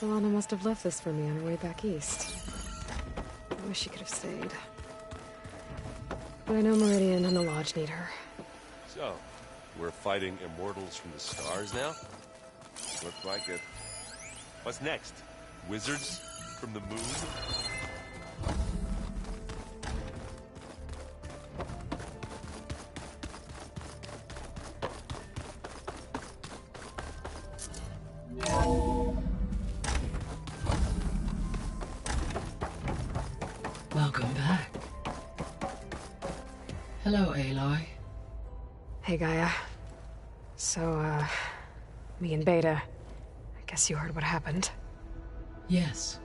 Alana must have left this for me on her way back east. I wish she could have stayed. But I know Meridian and the Lodge need her. So, we're fighting immortals from the stars now? Looks like it. What's next? Wizards from the moon? Welcome back. Hello, Aloy. Hey, Gaia. So, me and Beta, I guess you heard what happened. Yes.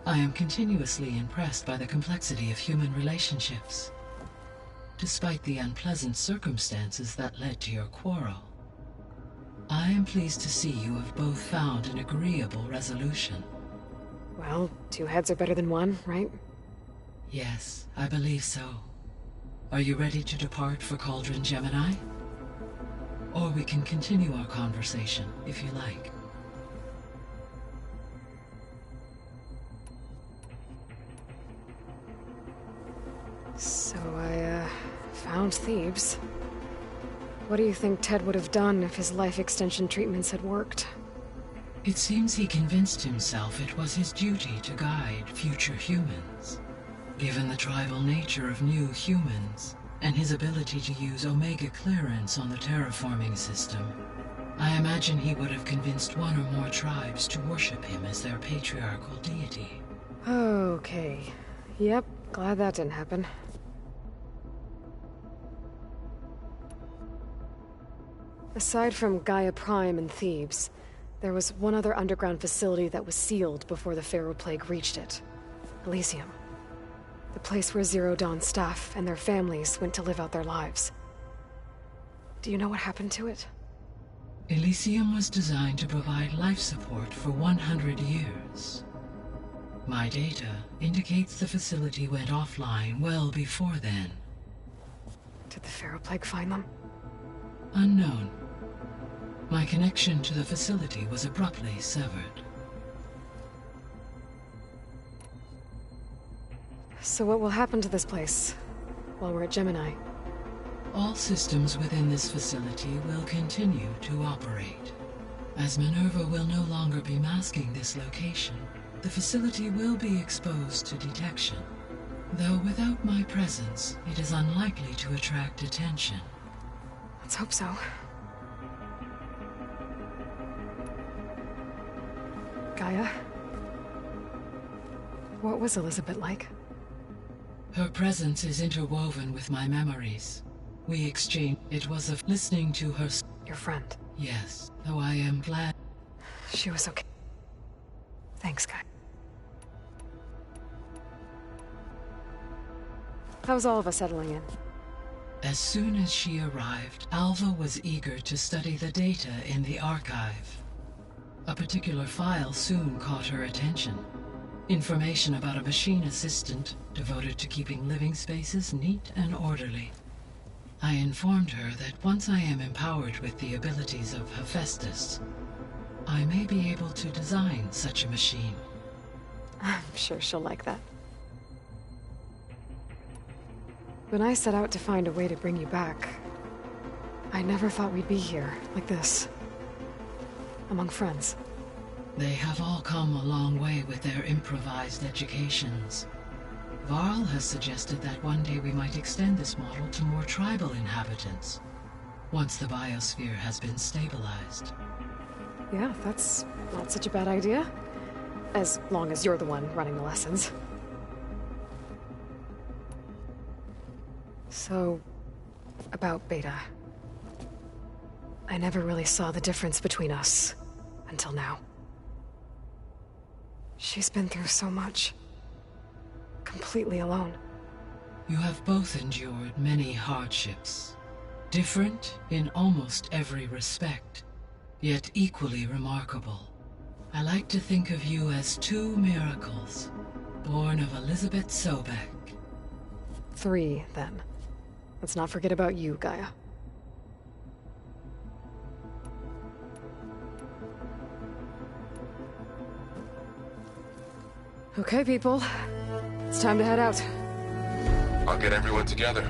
I am continuously impressed by the complexity of human relationships. Despite the unpleasant circumstances that led to your quarrel, I am pleased to see you have both found an agreeable resolution. Well, two heads are better than one, right? Yes, I believe so. Are you ready to depart for Cauldron Gemini? Or we can continue our conversation, if you like. So I, found Thebes. What do you think Ted would have done if his life extension treatments had worked? It seems he convinced himself it was his duty to guide future humans. Given the tribal nature of new humans, and his ability to use Omega clearance on the terraforming system, I imagine he would have convinced one or more tribes to worship him as their patriarchal deity. Okay. Yep, glad that didn't happen. Aside from Gaia Prime and Thebes, there was one other underground facility that was sealed before the Pharaoh Plague reached it. Elysium. The place where Zero Dawn staff and their families went to live out their lives. Do you know what happened to it? Elysium was designed to provide life support for 100 years. My data indicates the facility went offline well before then. Did the Pharaoh Plague find them? Unknown. My connection to the facility was abruptly severed. So what will happen to this place while we're at Gemini? All systems within this facility will continue to operate. As Minerva will no longer be masking this location, the facility will be exposed to detection. Though without my presence, it is unlikely to attract attention. Let's hope so. Gaia? What was Elizabeth like? Her presence is interwoven with my memories. We exchanged. It was of listening to her. Your friend? Yes, though I am glad. She was okay. Thanks, Gaia. How's all of us settling in? As soon as she arrived, Alva was eager to study the data in the archive. A particular file soon caught her attention. Information about a machine assistant devoted to keeping living spaces neat and orderly. I informed her that once I am empowered with the abilities of Hephaestus, I may be able to design such a machine. I'm sure she'll like that. When I set out to find a way to bring you back, I never thought we'd be here, like this. Among friends. They have all come a long way with their improvised educations. Varl has suggested that one day we might extend this model to more tribal inhabitants, once the biosphere has been stabilized. Yeah, that's not such a bad idea. As long as you're the one running the lessons. So, about Beta. I never really saw the difference between us, until now. She's been through so much. Completely alone. You have both endured many hardships. Different in almost every respect, yet equally remarkable. I like to think of you as two miracles, born of Elizabeth Sobek. 3, then. Let's not forget about you, Gaia. Okay, people. It's time to head out. I'll get everyone together.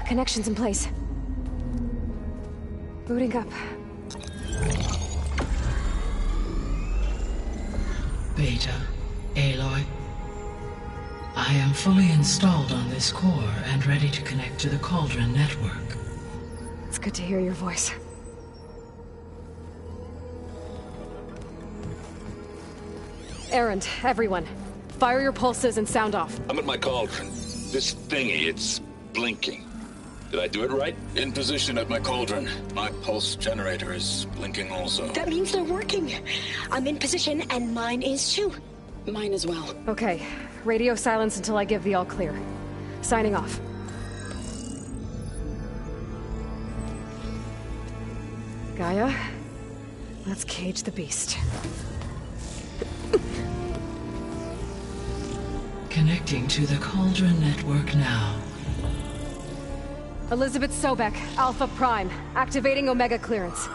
Connections in place. Booting up. Beta, Aloy. I am fully installed on this core and ready to connect to the Cauldron network. It's good to hear your voice. Errand, everyone. Fire your pulses and sound off. I'm at my cauldron. This thingy, it's blinking. Did I do it right? In position at my cauldron. My pulse generator is blinking also. That means they're working. I'm in position, and mine is too. Mine as well. Okay. Radio silence until I give the all clear. Signing off. Gaia, let's cage the beast. Connecting to the Cauldron network now. Elizabeth Sobek, Alpha Prime, activating Omega clearance.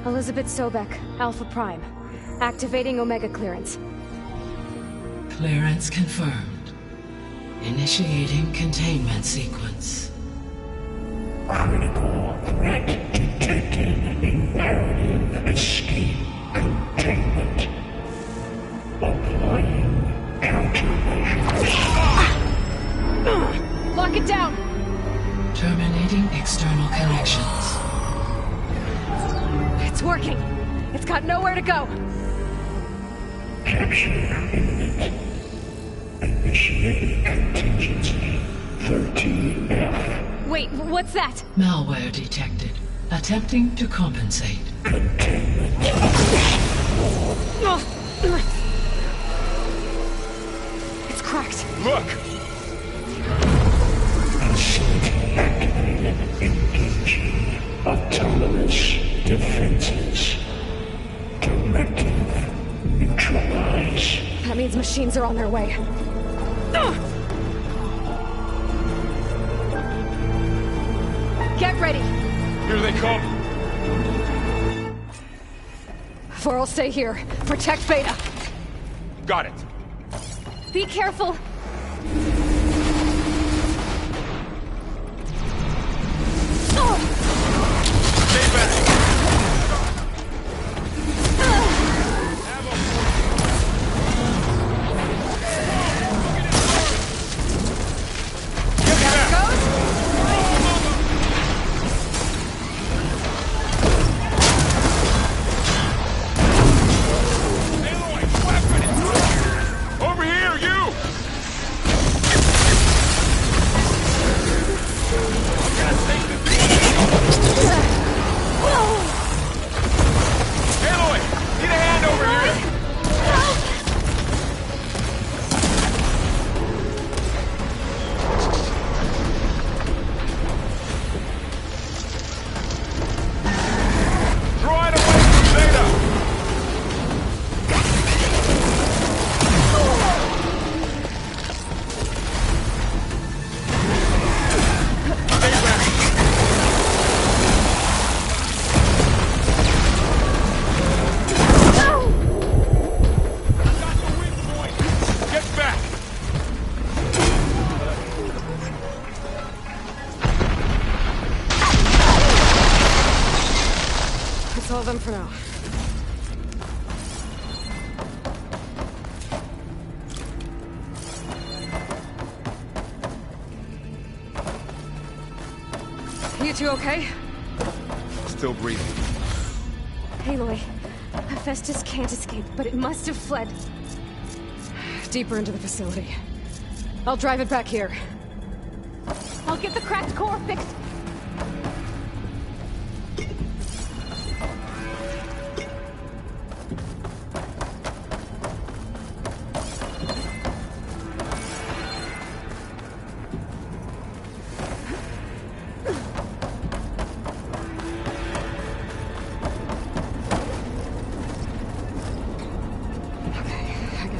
Elizabeth Sobek, Alpha Prime, activating Omega clearance. Clearance confirmed. Initiating containment sequence. Critical threat detected. Imperative escape containment. Applying countermeasures. Lock it down! Terminating external connections. It's working! It's got nowhere to go! Capture imminent. Initiate contingency 13F. Wait, what's that? Malware detected. Attempting to compensate. Containment. It's cracked. Look! Facility activated. Engaging autonomous defenses. Directive neutralize. That means machines are on their way. Get ready! Here they come! Vor'll stay here. Protect Beta. Got it! Be careful! Stay back! of them for now. You two okay? Still breathing. Aloy, Hephaestus can't escape, but it must have fled. Deeper into the facility. I'll drive it back here. I'll get the cracked core fixed.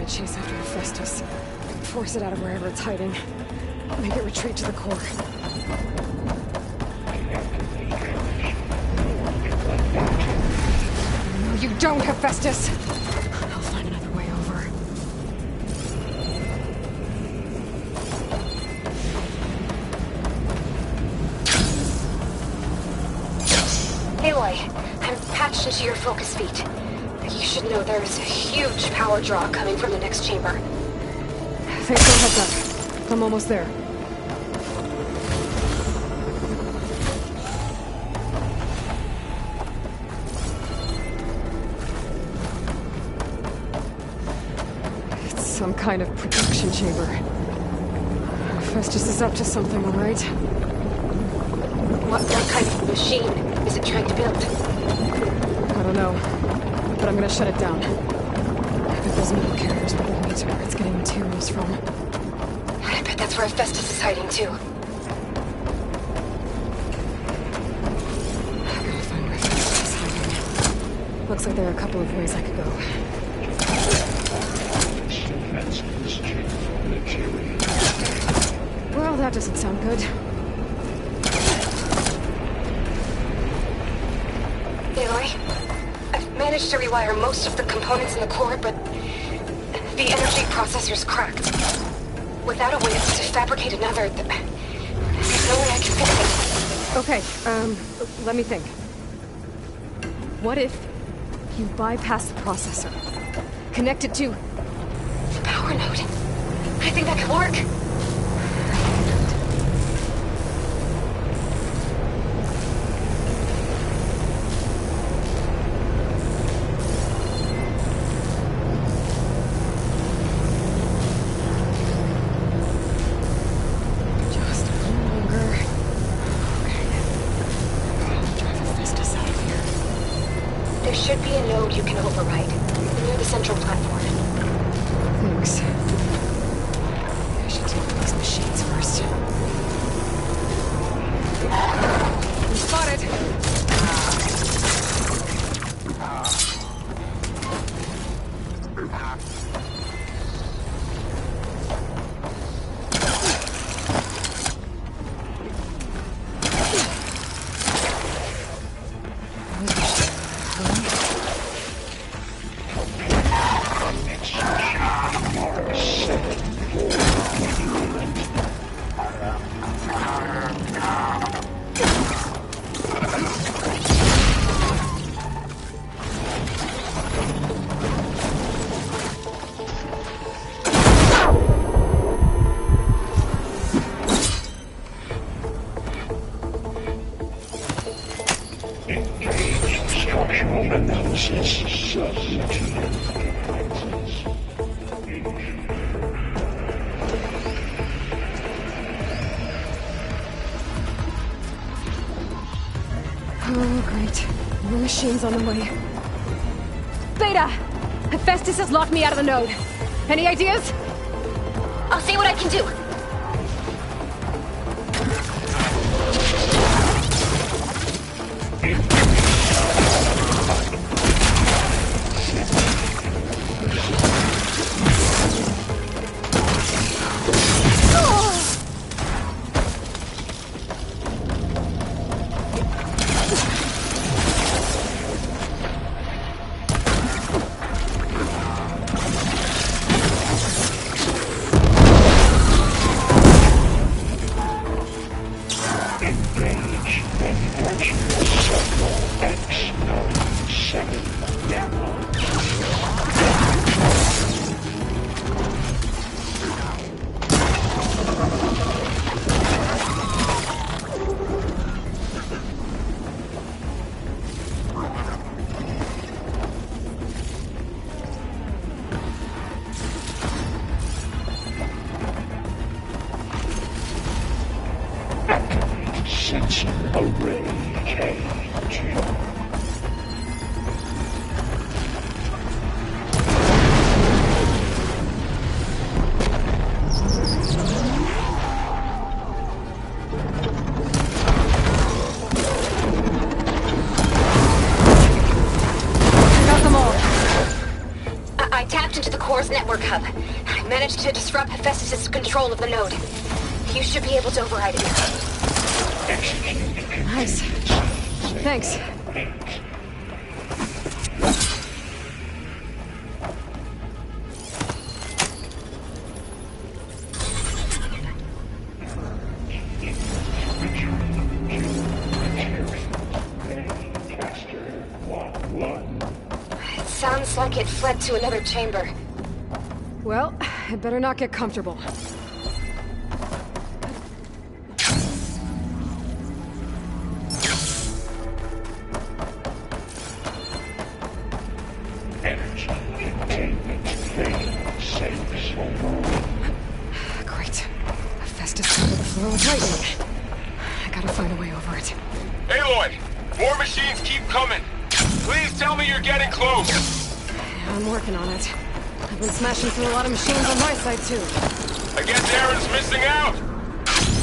Chase after Hephaestus. Force it out of wherever it's hiding. Make it retreat to the core. No, you don't, Hephaestus! I'll find another way over. Aloy, I'm patched into your focus feet. You should know there's a huge power draw coming from the next chamber. Thanks for the heads up. I'm almost there. It's some kind of production chamber. Hephaestus is up to something, all right? What kind of machine is it trying to build? I don't know. But I'm gonna shut it down. I bet those metal carriers will lead me to where it's getting materials from. I bet that's where Hephaestus is hiding too. I gotta find where Hephaestus is hiding. Looks like there are a couple of ways I could go. Well, that doesn't sound good. Aloy? Managed to rewire most of the components in the core, but the energy processor's cracked. Without a way to fabricate another, there's no way I can fix it. Okay, let me think. What if you bypass the processor? Connect it to The power node. I think that could work. There should be a node you can override, near the central platform. Thanks. I should deal with these machines first. Spotted! Oh, great. More machines on the way. Beta! Hephaestus has locked me out of the node. Any ideas? I'll see what I can do. sensor array cage. I tapped into the core's network hub. I managed to disrupt Hephaestus' control of the node. You should be able to override it now. Nice. Thanks. It sounds like it fled to another chamber. Well, I better not get comfortable. Energy containment fail safe zone. Great. Hephaestus covered the floor with lightning. I gotta find a way over it. Aloy! More machines keep coming! Please tell me you're getting close! I'm working on it. I've been smashing through a lot of machines on my side, too. I guess Aaron's missing out!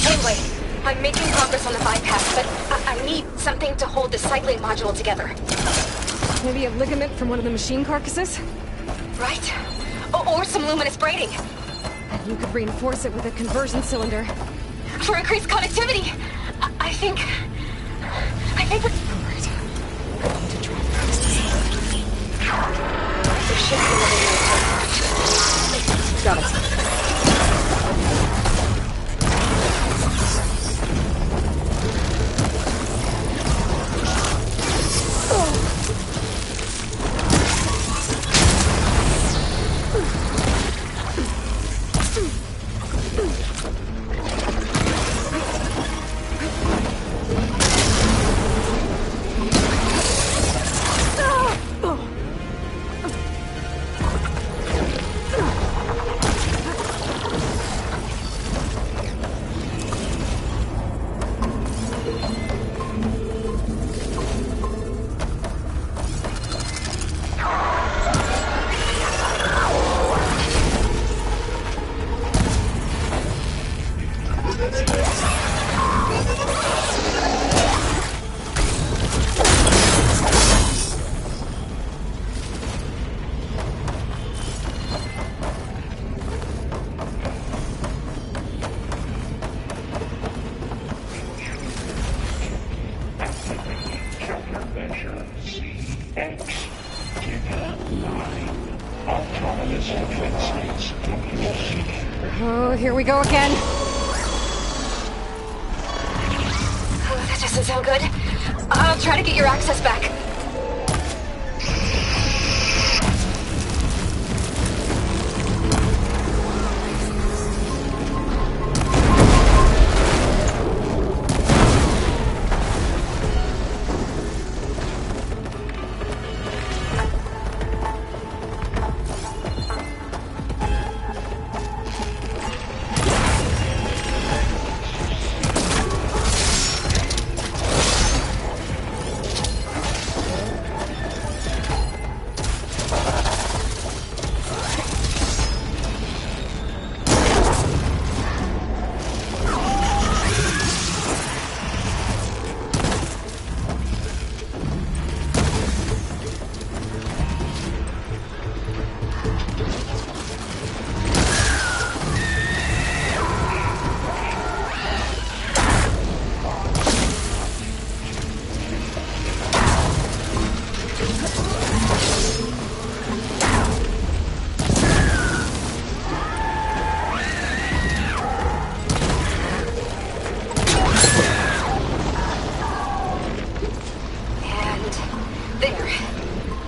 Anyway, I'm making progress on the bypass, but I need something to hold the cycling module together. Maybe a ligament from one of the machine carcasses? Right? Or some luminous braiding. You could reinforce it with a conversion cylinder. For increased connectivity! I think we... Alright. I need to try fast. There should be another node. Got it. Oh, here we go again. Oh, that doesn't sound good. I'll try to get your access back.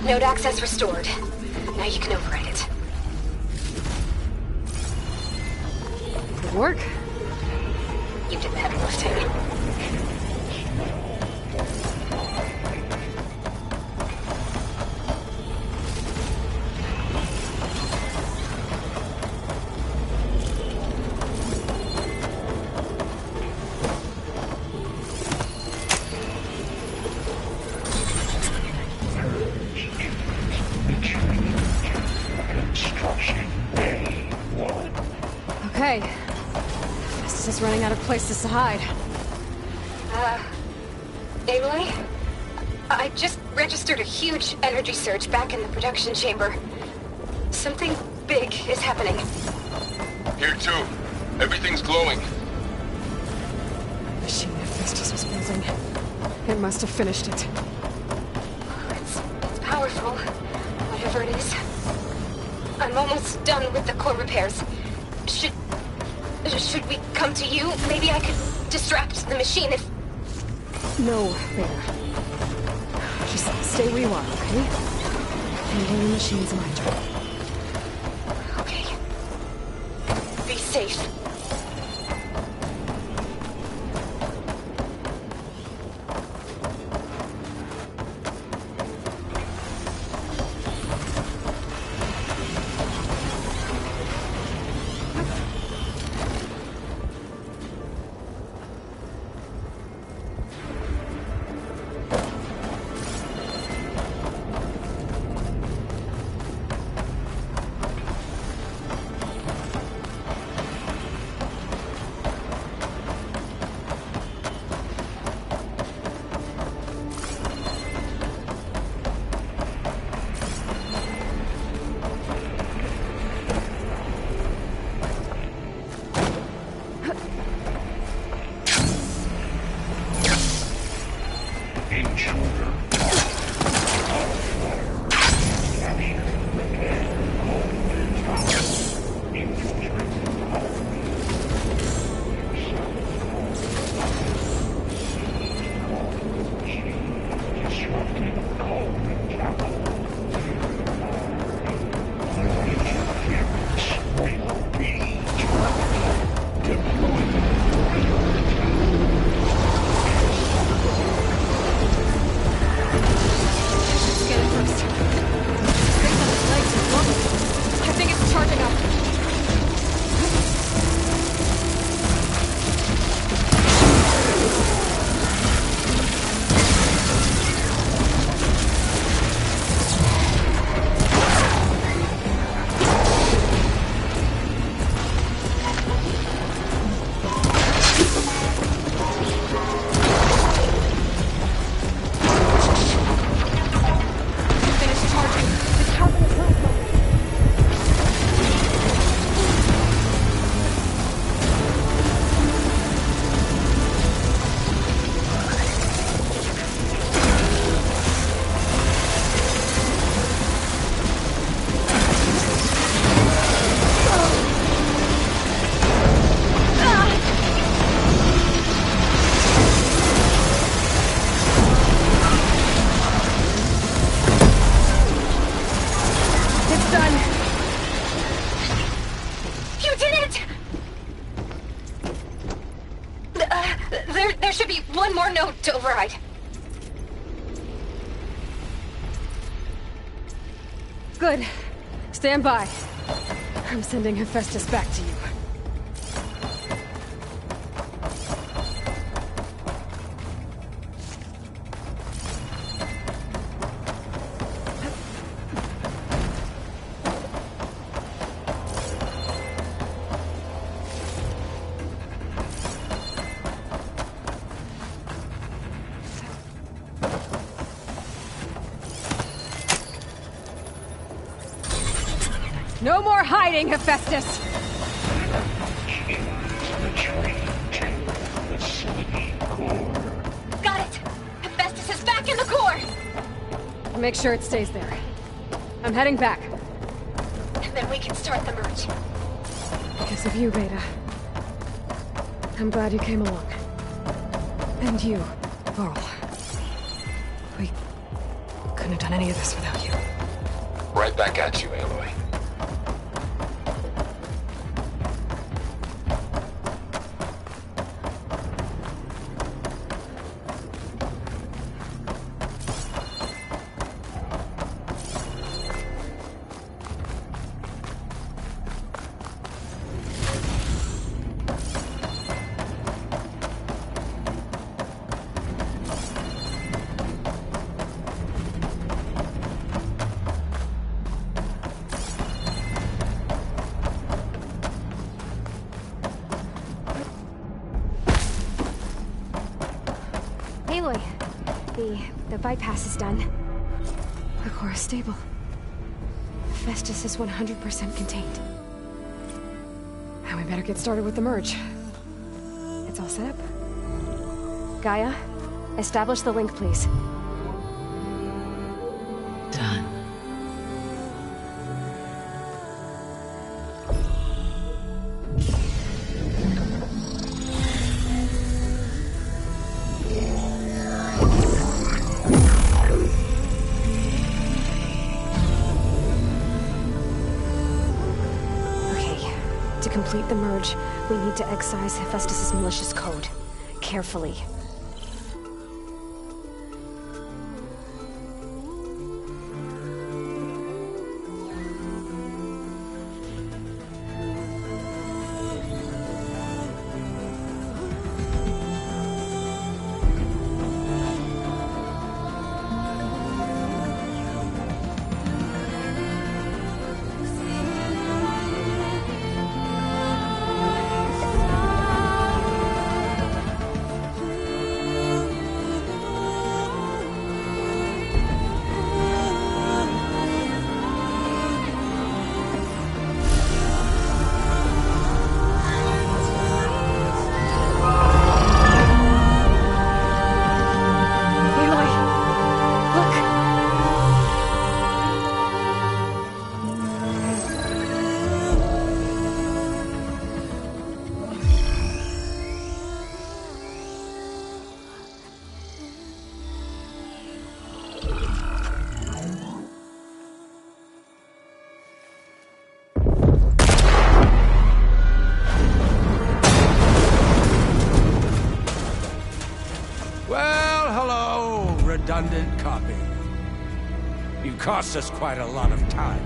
Node access restored. Now you can override it. Good work. You did the heavy lifting. Festus is running out of places to hide. Aloy? I just registered a huge energy surge back in the production chamber. Something big is happening. Here too. Everything's glowing. The machine that Festus was building. It must have finished it. It's powerful, whatever it is. I'm almost done with the core repairs. Should we come to you? Maybe I could distract the machine if... No, Beta. Just stay where you are, okay? Handling the machine's my job. Okay. Be safe. There should be one more node to override. Good. Stand by. I'm sending Hephaestus back to you. No more hiding, Hephaestus! Got it! Hephaestus is back in the core! Make sure it stays there. I'm heading back. And then we can start the merge. Because of you, Beta. I'm glad you came along. And you, Laurel. We couldn't have done any of this without you. Right back at you, Aloy. Aloy, the bypass is done. The core is stable. Festus is 100% contained. And we better get started with the merge. It's all set up. Gaia, establish the link, please. Done. To complete the merge, we need to excise Hephaestus' malicious code. Carefully. Redundant copy. You cost us quite a lot of time.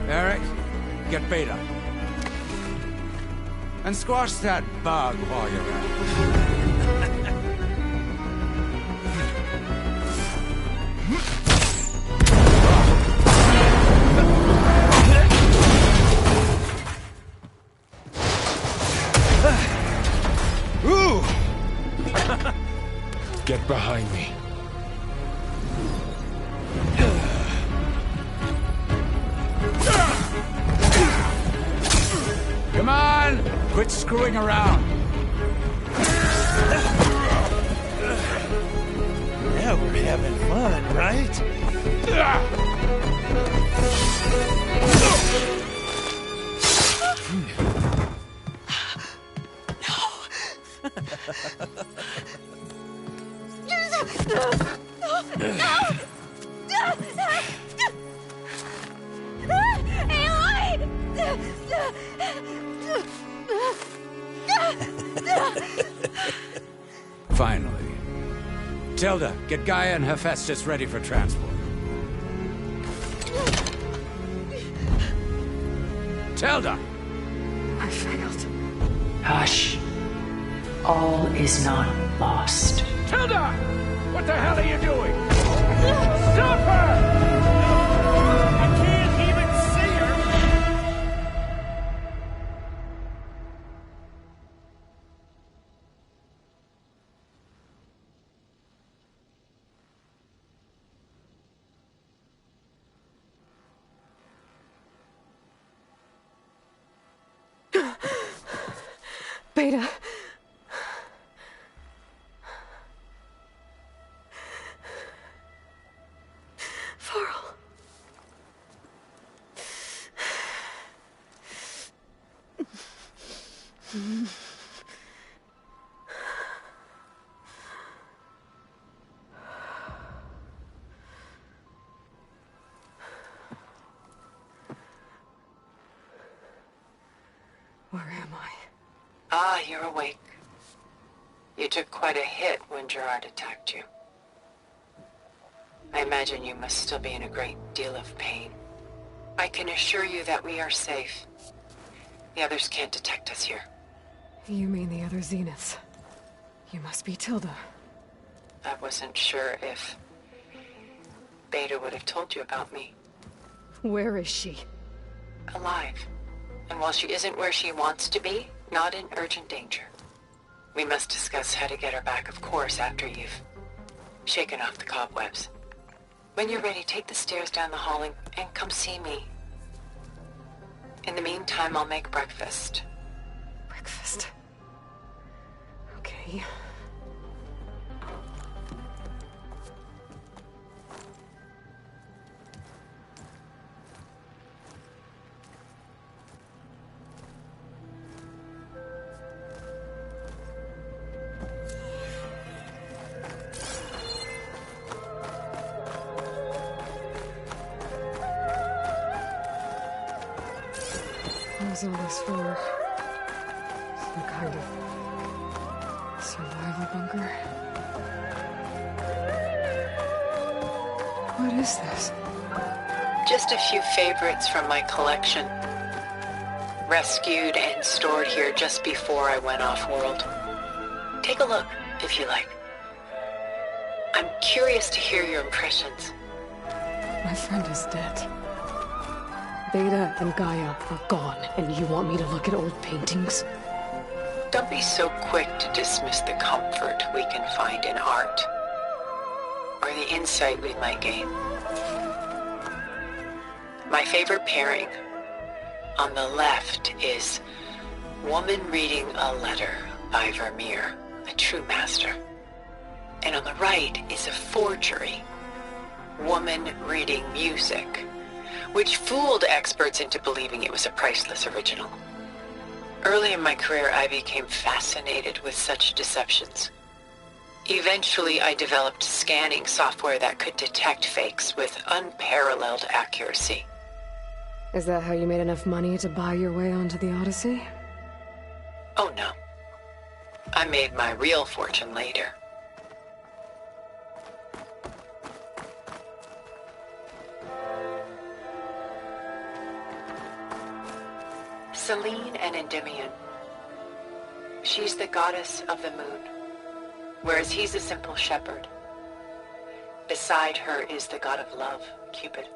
Eric, get Beta. And squash that bug while you're at it. Get behind me. Come on! Quit screwing around. Now we're having fun, right? Finally. Tilda, get Gaia and Hephaestus ready for transport. Tilda! I failed. Hush. All is not lost. Tilda! What the hell are you doing? Stop her! I can't even see her! Beta. Varl. Where am I? Ah, you're awake. You took quite a hit when Gerard attacked you. I imagine you must still be in a great deal of pain. I can assure you that we are safe. The others can't detect us here. You mean the other Zeniths? You must be Tilda. I wasn't sure if Beta would have told you about me. Where is she? Alive. And while she isn't where she wants to be, not in urgent danger. We must discuss how to get her back, of course, after you've shaken off the cobwebs. When you're ready, take the stairs down the hall and come see me. In the meantime, I'll make breakfast. Breakfast. Okay. What's all this for? Some kind of survival bunker? What is this? Just a few favorites from my collection. Rescued and stored here just before I went off-world. Take a look, if you like. I'm curious to hear your impressions. My friend is dead. Beta and Gaia are gone, and you want me to look at old paintings? Don't be so quick to dismiss the comfort we can find in art, or the insight we might gain. My favorite pairing on the left is Woman Reading a Letter by Vermeer, a true master. And on the right is a forgery, Woman Reading Music, which fooled experts into believing it was a priceless original. Early in my career, I became fascinated with such deceptions. Eventually, I developed scanning software that could detect fakes with unparalleled accuracy. Is that how you made enough money to buy your way onto the Odyssey? Oh no. I made my real fortune later. Selene and Endymion. She's the goddess of the moon, whereas he's a simple shepherd. Beside her is the god of love, Cupid.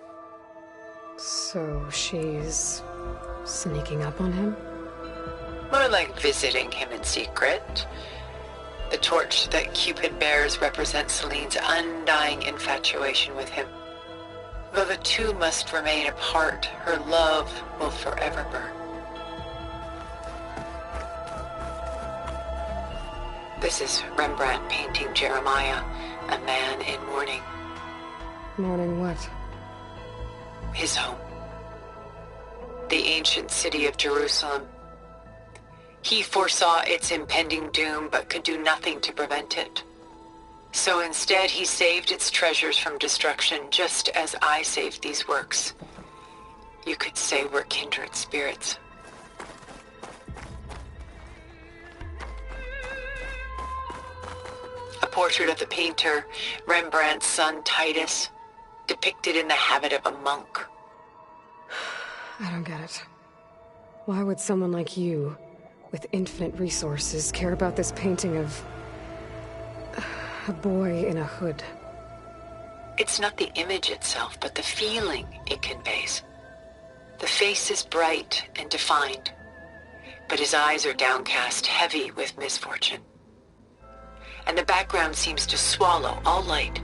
So she's sneaking up on him? More like visiting him in secret. The torch that Cupid bears represents Selene's undying infatuation with him. Though the two must remain apart, her love will forever burn. This is Rembrandt painting Jeremiah, a man in mourning. Mourning what? His home. The ancient city of Jerusalem. He foresaw its impending doom, but could do nothing to prevent it. So instead, he saved its treasures from destruction, just as I saved these works. You could say we're kindred spirits. A portrait of the painter, Rembrandt's son Titus, depicted in the habit of a monk. I don't get it. Why would someone like you, with infinite resources, care about this painting of a boy in a hood? It's not the image itself, but the feeling it conveys. The face is bright and defined, but his eyes are downcast, heavy with misfortune. And the background seems to swallow all light.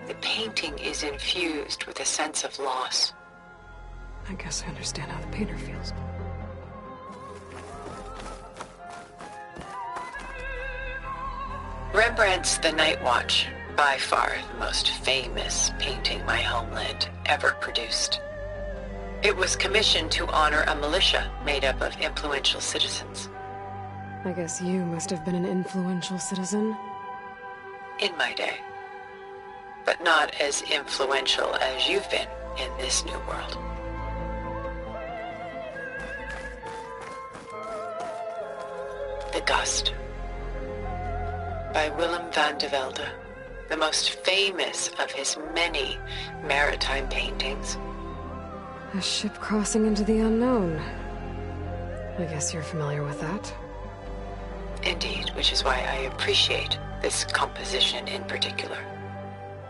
The painting is infused with a sense of loss. I guess I understand how the painter feels. Rembrandt's The Night Watch, by far the most famous painting my homeland ever produced. It was commissioned to honor a militia made up of influential citizens. I guess you must have been an influential citizen. In my day. But not as influential as you've been in this new world. The Gust, by Willem van de Velde, the most famous of his many maritime paintings. A ship crossing into the unknown. I guess you're familiar with that. Indeed, which is why I appreciate this composition in particular.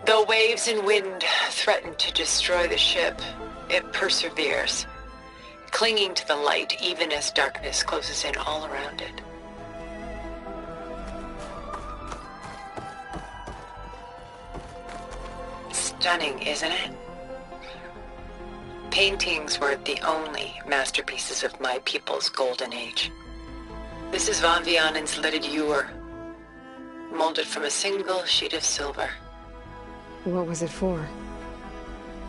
Though waves and wind threatened to destroy the ship, It perseveres, clinging to the light even as darkness closes in all around it. Stunning, isn't it? Paintings were the only masterpieces of my people's golden age. This is Von Vianen's lidded ewer, molded from a single sheet of silver. What was it for?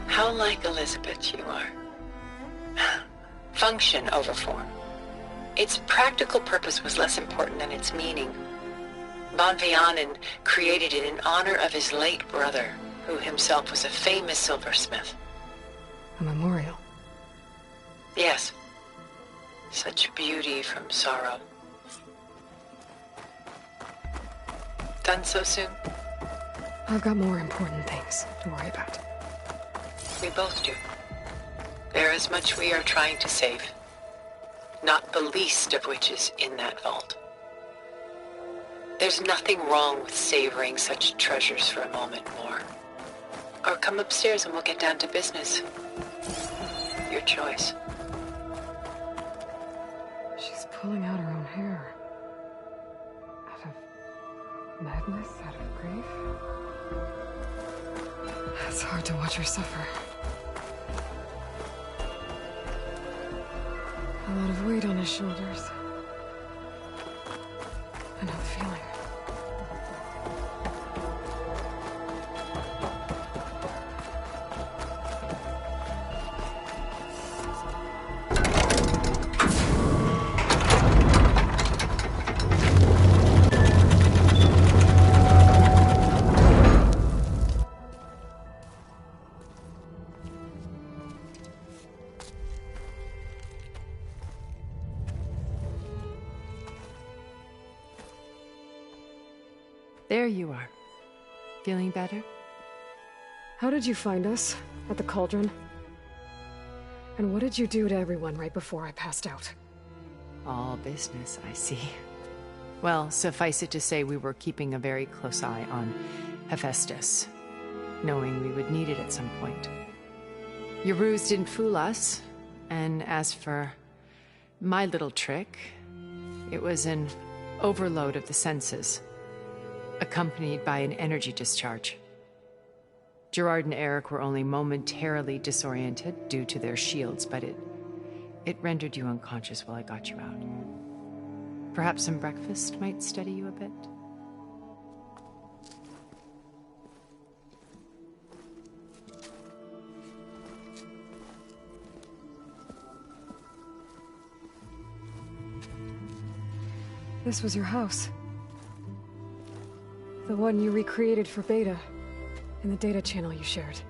How like Elizabeth you are. Function over form. Its practical purpose was less important than its meaning. Von Vianen created it in honor of his late brother, who himself was a famous silversmith. A memorial? Yes. Such beauty from sorrow. Done so soon? I've got more important things to worry about. We both do. There is much we are trying to save. Not the least of which is in that vault. There's nothing wrong with savoring such treasures for a moment more. Or come upstairs and we'll get down to business. Your choice. She's pulling out her own hair. Out of madness, out of grief. It's hard to watch her suffer. A lot of weight on his shoulders. I know the feeling. There you are. Feeling better? How did you find us? At the cauldron? And what did you do to everyone right before I passed out? All business, I see. Well, suffice it to say we were keeping a very close eye on Hephaestus, knowing we would need it at some point. Your ruse didn't fool us, and as for my little trick, it was an overload of the senses, accompanied by an energy discharge. Gerard and Eric were only momentarily disoriented due to their shields, but it rendered you unconscious while I got you out. Perhaps some breakfast might steady you a bit? This was your house. The one you recreated for Beta, in the data channel you shared.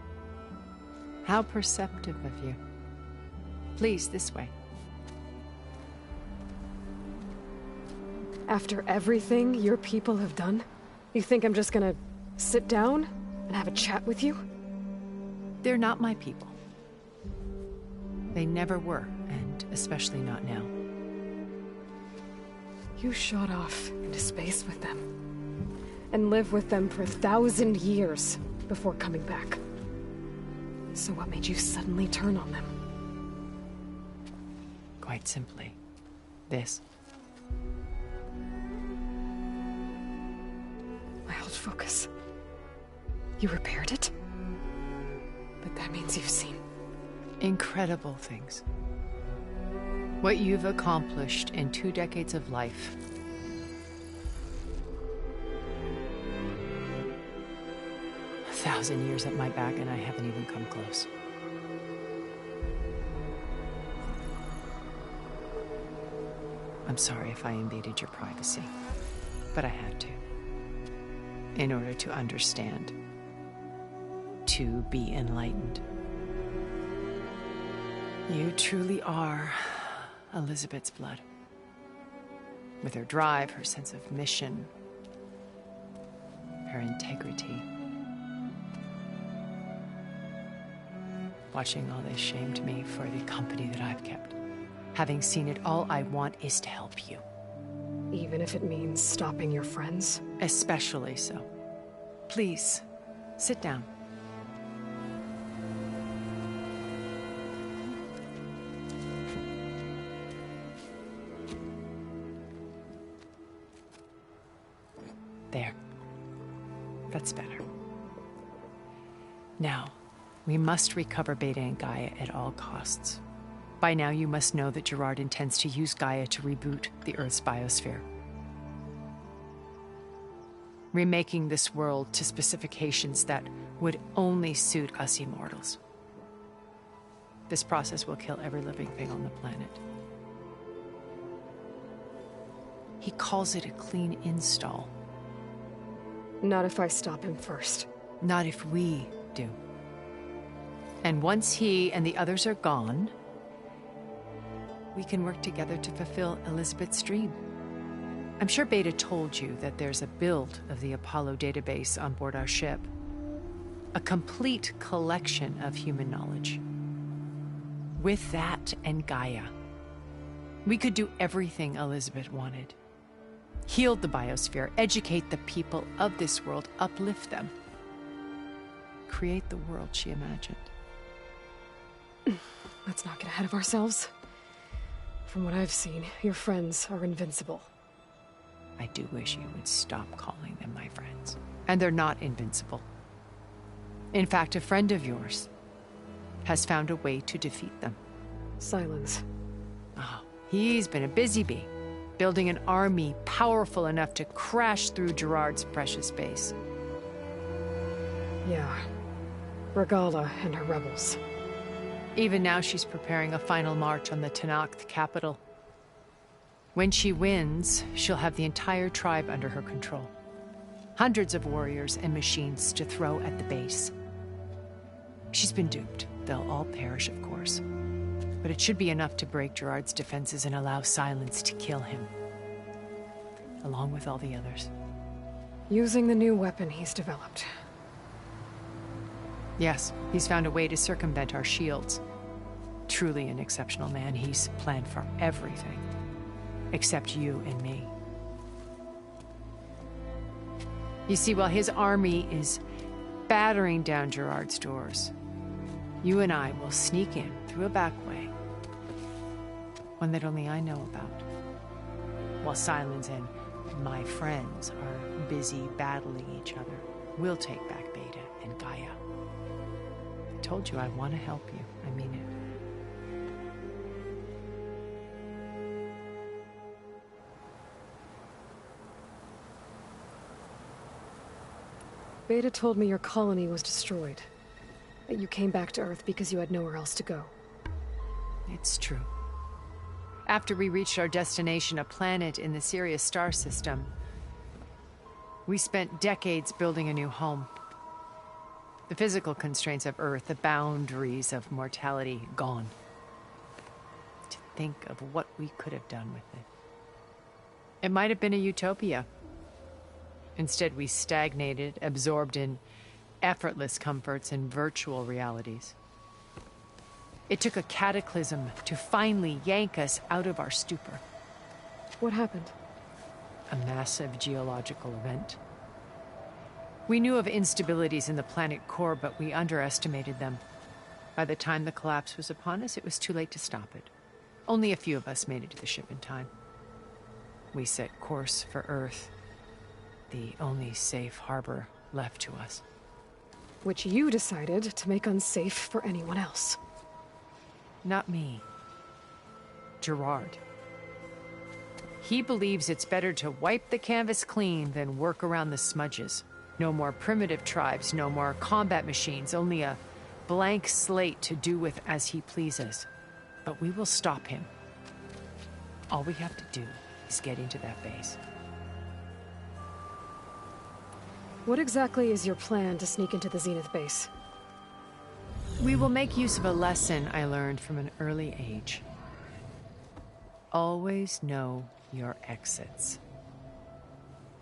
How perceptive of you. Please, this way. After everything your people have done, you think I'm just gonna sit down and have a chat with you? They're not my people. They never were, and especially not now. You shot off into space with them, and lived with them for 1,000 years before coming back. So what made you suddenly turn on them? Quite simply, this. My old focus. You repaired it? But that means you've seen incredible things. What you've accomplished in 2 decades of life. A 1,000 years at my back and I haven't even come close. I'm sorry if I invaded your privacy, but I had to. In order to understand. To be enlightened. You truly are Elizabeth's blood. With her drive, her sense of mission, her integrity. Watching all this shamed me for the company that I've kept. Having seen it, all I want is to help you. Even if it means stopping your friends? Especially so. Please, sit down. That's better. Now, we must recover Beta and Gaia at all costs. By now, you must know that Gerard intends to use Gaia to reboot the Earth's biosphere, remaking this world to specifications that would only suit us immortals. This process will kill every living thing on the planet. He calls it a clean install. Not if I stop him first. Not if we do. And once he and the others are gone, we can work together to fulfill Elizabeth's dream. I'm sure Beta told you that there's a build of the Apollo database on board our ship. A complete collection of human knowledge. With that and Gaia, we could do everything Elizabeth wanted. Heal the biosphere, educate the people of this world, uplift them. Create the world she imagined. Let's not get ahead of ourselves. From what I've seen, your friends are invincible. I do wish you would stop calling them my friends. And they're not invincible. In fact, a friend of yours has found a way to defeat them. Silence. Oh, he's been a busy bee, building an army powerful enough to crash through Gerard's precious base. Yeah. Regala and her rebels. Even now she's preparing a final march on the Tenakth capital. When she wins, she'll have the entire tribe under her control. Hundreds of warriors and machines to throw at the base. She's been duped. They'll all perish, of course. But it should be enough to break Gerard's defenses and allow Silence to kill him. Along with all the others. Using the new weapon he's developed. Yes, he's found a way to circumvent our shields. Truly an exceptional man. He's planned for everything. Except you and me. You see, while his army is battering down Gerard's doors, you and I will sneak in through a back way. One that only I know about. While Silence and my friends are busy battling each other, we'll take back Beta and Gaia. I told you I want to help you. I mean it. Beta told me your colony was destroyed. That you came back to Earth because you had nowhere else to go. It's true. After we reached our destination, a planet in the Sirius star system, we spent decades building a new home. The physical constraints of Earth, the boundaries of mortality, gone. To think of what we could have done with it. It might have been a utopia. Instead, we stagnated, absorbed in effortless comforts and virtual realities. It took a cataclysm to finally yank us out of our stupor. What happened? A massive geological event. We knew of instabilities in the planet core, but we underestimated them. By the time the collapse was upon us, it was too late to stop it. Only a few of us made it to the ship in time. We set course for Earth, the only safe harbor left to us. Which you decided to make unsafe for anyone else. Not me. Gerard. He believes it's better to wipe the canvas clean than work around the smudges. No more primitive tribes, no more combat machines, only a blank slate to do with as he pleases. But we will stop him. All we have to do is get into that base. What exactly is your plan to sneak into the Zenith base? We will make use of a lesson I learned from an early age. Always know your exits.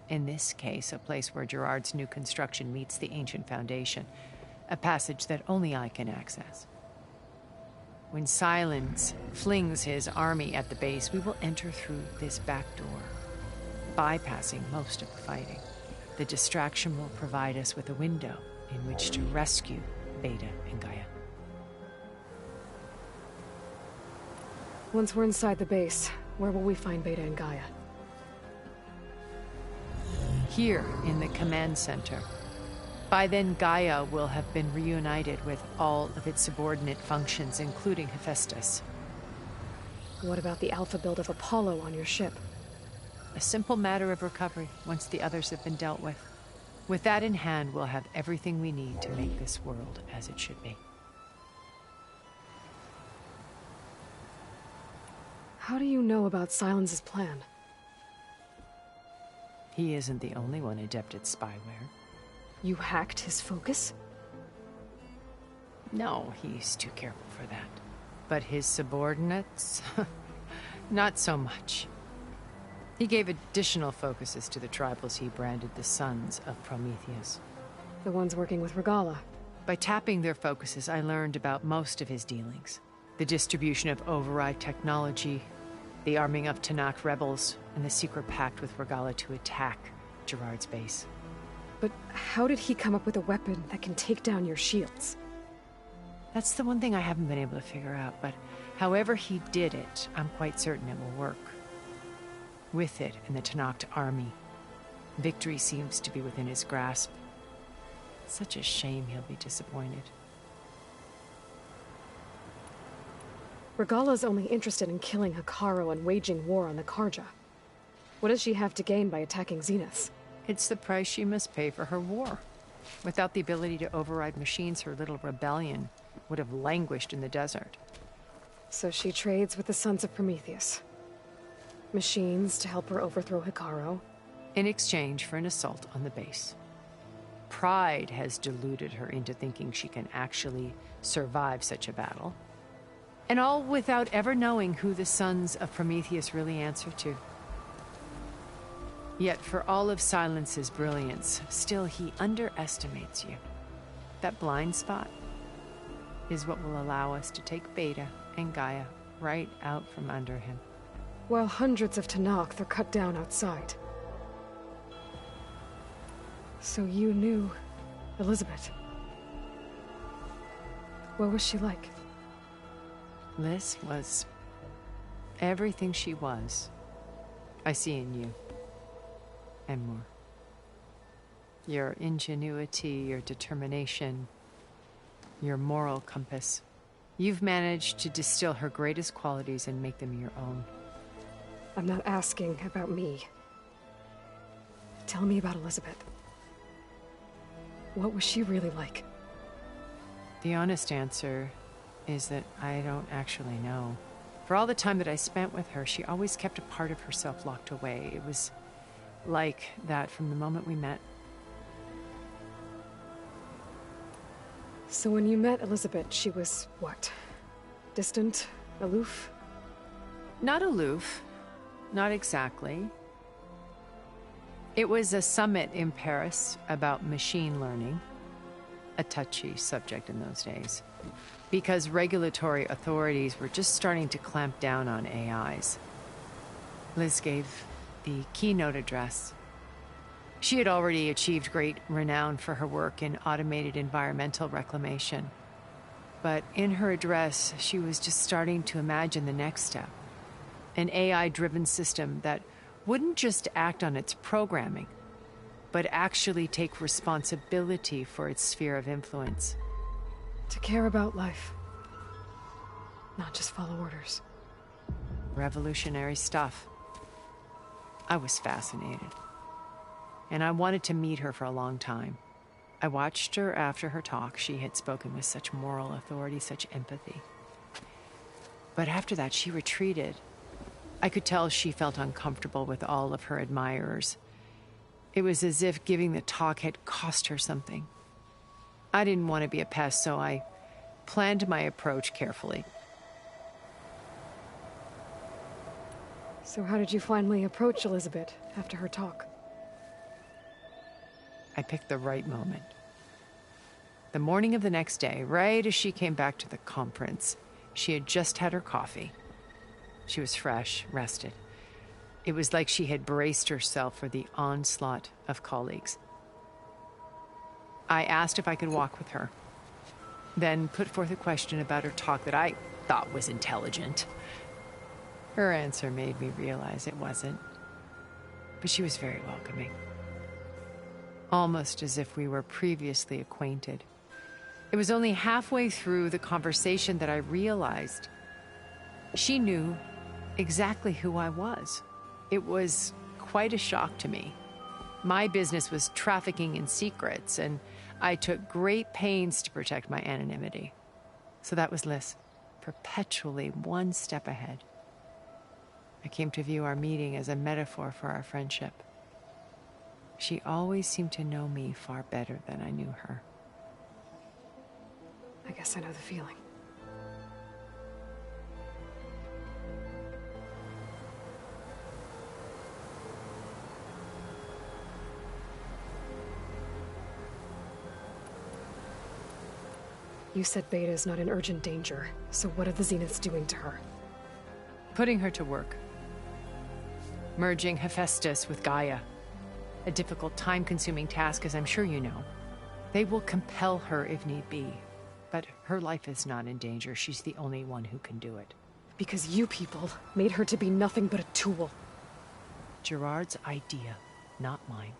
In this case, a place where Gerard's new construction meets the ancient foundation, a passage that only I can access. When Silence flings his army at the base, we will enter through this back door, bypassing most of the fighting. The distraction will provide us with a window in which to rescue Beta and Gaia. Once we're inside the base, where will we find Beta and Gaia? Here in the command center, By then, Gaia will have been reunited with all of its subordinate functions, including Hephaestus. What about the alpha build of Apollo on your ship? A simple matter of recovery once the others have been dealt with. With that in hand, we'll have everything we need to make this world as it should be. How do you know about Silence's plan? He isn't the only one adept at spyware. You hacked his focus? No, he's too careful for that. But his subordinates? Not so much. He gave additional focuses to the tribals he branded the Sons of Prometheus. The ones working with Regala. By tapping their focuses, I learned about most of his dealings. The distribution of override technology, the arming of Tanakh rebels, and the secret pact with Regala to attack Gerard's base. But how did he come up with a weapon that can take down your shields? That's the one thing I haven't been able to figure out, but however he did it, I'm quite certain it will work. With it and the Tanakh army, victory seems to be within his grasp. Such a shame he'll be disappointed. Regala's only interested in killing Hekarro and waging war on the Karja. What does she have to gain by attacking Zenith? It's the price she must pay for her war. Without the ability to override machines, her little rebellion would have languished in the desert. So she trades with the Sons of Prometheus. Machines to help her overthrow Hekarro. In exchange for an assault on the base. Pride has deluded her into thinking she can actually survive such a battle. And all without ever knowing who the Sons of Prometheus really answer to. Yet for all of Silence's brilliance, still he underestimates you. That blind spot is what will allow us to take Beta and Gaia right out from under him. While hundreds of Tanakh are cut down outside. So you knew Elizabeth. What was she like? Liz was everything she was. I see in you. And more. Your ingenuity, your determination, your moral compass. You've managed to distill her greatest qualities and make them your own. I'm not asking about me. Tell me about Elizabeth. What was she really like? The honest answer is that I don't actually know. For all the time that I spent with her, she always kept a part of herself locked away. It was like that from the moment we met. So when you met Elizabeth, she was what? Distant? Aloof? Not aloof. Not exactly. It was a summit in Paris about machine learning. A touchy subject in those days. Because regulatory authorities were just starting to clamp down on AIs. Liz gave the keynote address. She had already achieved great renown for her work in automated environmental reclamation. But in her address, she was just starting to imagine the next step. An AI-driven system that wouldn't just act on its programming, but actually take responsibility for its sphere of influence. To care about life. Not just follow orders. Revolutionary stuff. I was fascinated. And I wanted to meet her for a long time. I watched her after her talk. She had spoken with such moral authority, such empathy. But after that, she retreated. I could tell she felt uncomfortable with all of her admirers. It was as if giving the talk had cost her something. I didn't want to be a pest, so I planned my approach carefully. So how did you finally approach Elizabeth after her talk? I picked the right moment. The morning of the next day, right as she came back to the conference, she had just had her coffee. She was fresh, rested. It was like she had braced herself for the onslaught of colleagues. I asked if I could walk with her, then put forth a question about her talk that I thought was intelligent. Her answer made me realize it wasn't, but she was very welcoming. almost as if we were previously acquainted. It was only halfway through the conversation that I realized she knew exactly who I was. It was quite a shock to me. My business was trafficking in secrets, and I took great pains to protect my anonymity. So that was Liz, perpetually one step ahead. I came to view our meeting as a metaphor for our friendship. She always seemed to know me far better than I knew her. I guess I know the feeling. You said Beta is not in urgent danger, so what are the Zeniths doing to her? Putting her to work. Merging Hephaestus with Gaia. A difficult, time-consuming task, as I'm sure you know. They will compel her if need be. But her life is not in danger. She's the only one who can do it. Because you people made her to be nothing but a tool. Gerard's idea, not mine.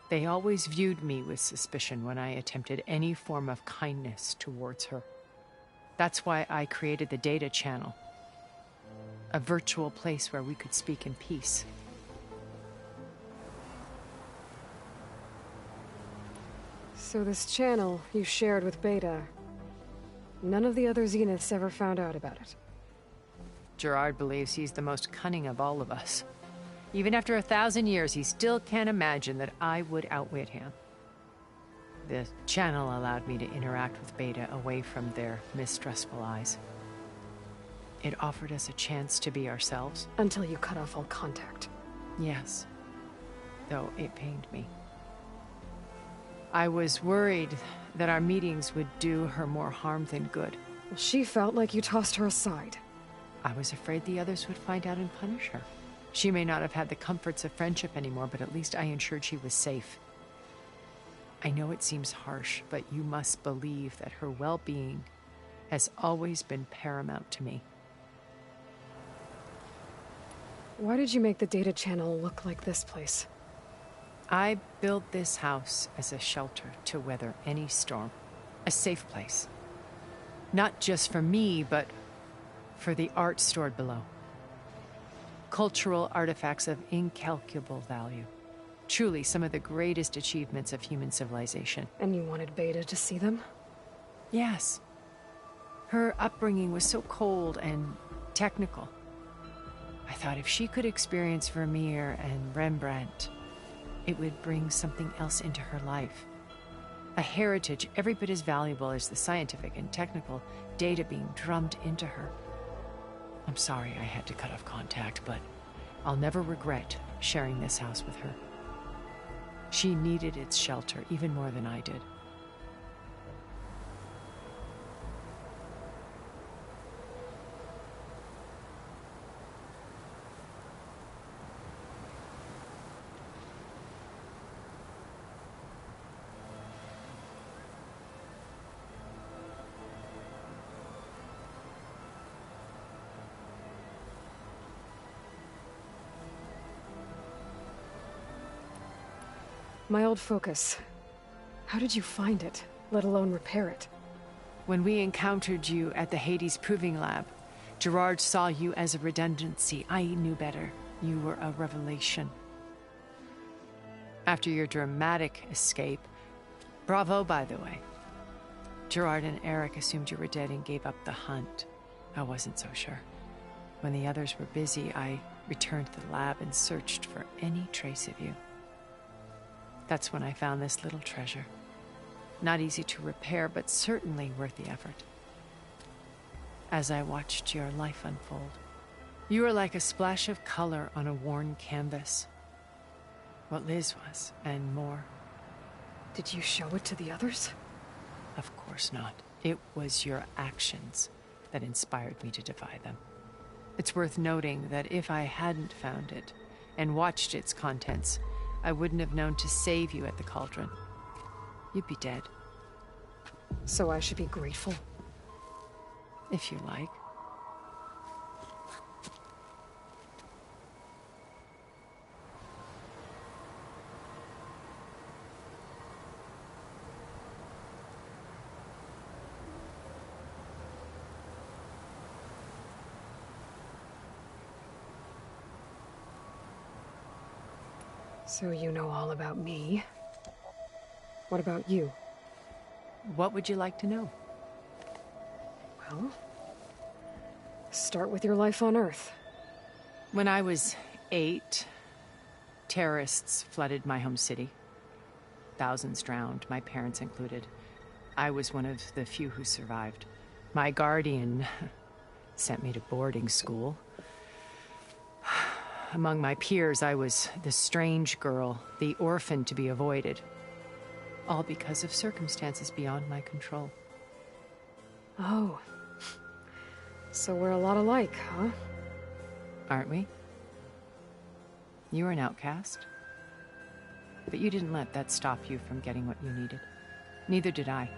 They always viewed me with suspicion when I attempted any form of kindness towards her. That's why I created the data channel. A virtual place where we could speak in peace. So this channel you shared with Beta, none of the other Zeniths ever found out about it? Gerard believes he's the most cunning of all of us. Even after 1,000 years, he still can't imagine that I would outwit him. The channel allowed me to interact with Beta away from their mistrustful eyes. It offered us a chance to be ourselves. Until you cut off all contact. Yes. Though it pained me. I was worried that our meetings would do her more harm than good. Well, she felt like you tossed her aside. I was afraid the others would find out and punish her. She may not have had the comforts of friendship anymore, but at least I ensured she was safe. I know it seems harsh, but you must believe that her well-being has always been paramount to me. Why did you make the data channel look like this place? I built this house as a shelter to weather any storm. A safe place. Not just for me, but for the art stored below. Cultural artifacts of incalculable value. Truly some of the greatest achievements of human civilization. And you wanted Beta to see them? Yes. Her upbringing was so cold and technical. I thought if she could experience Vermeer and Rembrandt, it would bring something else into her life. A heritage every bit as valuable as the scientific and technical data being drummed into her. I'm sorry I had to cut off contact, but I'll never regret sharing this house with her. She needed its shelter even more than I did. My old focus. How did you find it, let alone repair it? When we encountered you at the Hades Proving Lab, Gerard saw you as a redundancy. I knew better. You were a revelation. After your dramatic escape, bravo, by the way. Gerard and Eric assumed you were dead and gave up the hunt. I wasn't so sure. When the others were busy, I returned to the lab and searched for any trace of you. That's when I found this little treasure. Not easy to repair, but certainly worth the effort. As I watched your life unfold, you were like a splash of color on a worn canvas. What Liz was, and more. Did you show it to the others? Of course not. It was your actions that inspired me to defy them. It's worth noting that if I hadn't found it and watched its contents, I wouldn't have known to save you at the cauldron. You'd be dead. So I should be grateful? If you like. So you know all about me. What about you? What would you like to know? Well, start with your life on Earth. When I was 8, terrorists flooded my home city. Thousands drowned, my parents included. I was one of the few who survived. My guardian sent me to boarding school. Among my peers, I was the strange girl, the orphan to be avoided. All because of circumstances beyond my control. Oh. So we're a lot alike, huh? Aren't we? You were an outcast. But you didn't let that stop you from getting what you needed. Neither did I.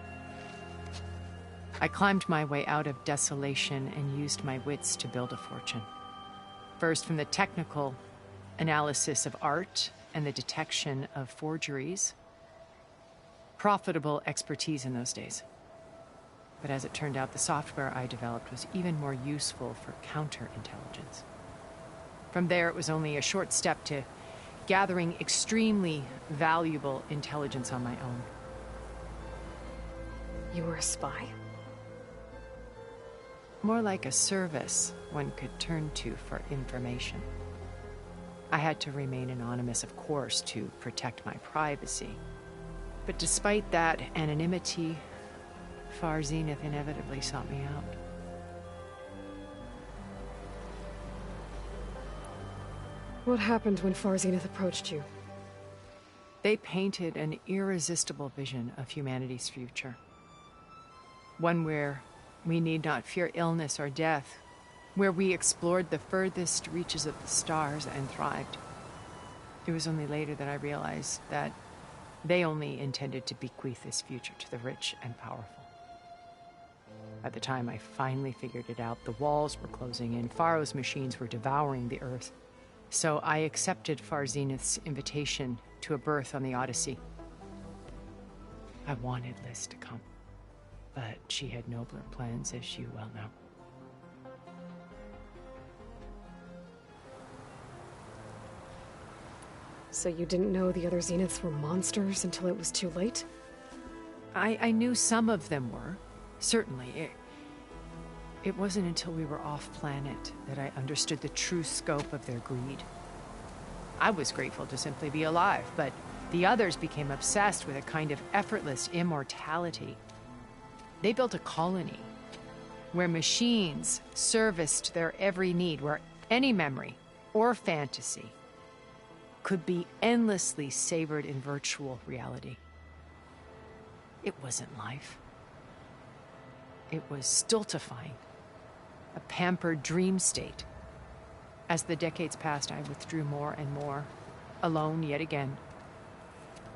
I climbed my way out of desolation and used my wits to build a fortune. First, from the technical analysis of art and the detection of forgeries. Profitable expertise in those days. But as it turned out, the software I developed was even more useful for counterintelligence. From there, it was only a short step to gathering extremely valuable intelligence on my own. You were a spy? More like a service one could turn to for information. I had to remain anonymous, of course, to protect my privacy. But despite that anonymity, Far Zenith inevitably sought me out. What happened when Far Zenith approached you? They painted an irresistible vision of humanity's future. One where we need not fear illness or death, where we explored the furthest reaches of the stars and thrived. It was only later that I realized that they only intended to bequeath this future to the rich and powerful. By the time I finally figured it out, the walls were closing in, Pharaoh's machines were devouring the earth. So I accepted Far Zenith's invitation to a berth on the Odyssey. I wanted Liz to come, but she had nobler plans, as you well know. So you didn't know the other Zeniths were monsters until it was too late? I knew some of them were, certainly. It wasn't until we were off-planet that I understood the true scope of their greed. I was grateful to simply be alive, but the others became obsessed with a kind of effortless immortality. They built a colony where machines serviced their every need, where any memory or fantasy could be endlessly savored in virtual reality. It wasn't life. It was stultifying, a pampered dream state. As the decades passed, I withdrew more and more, alone yet again,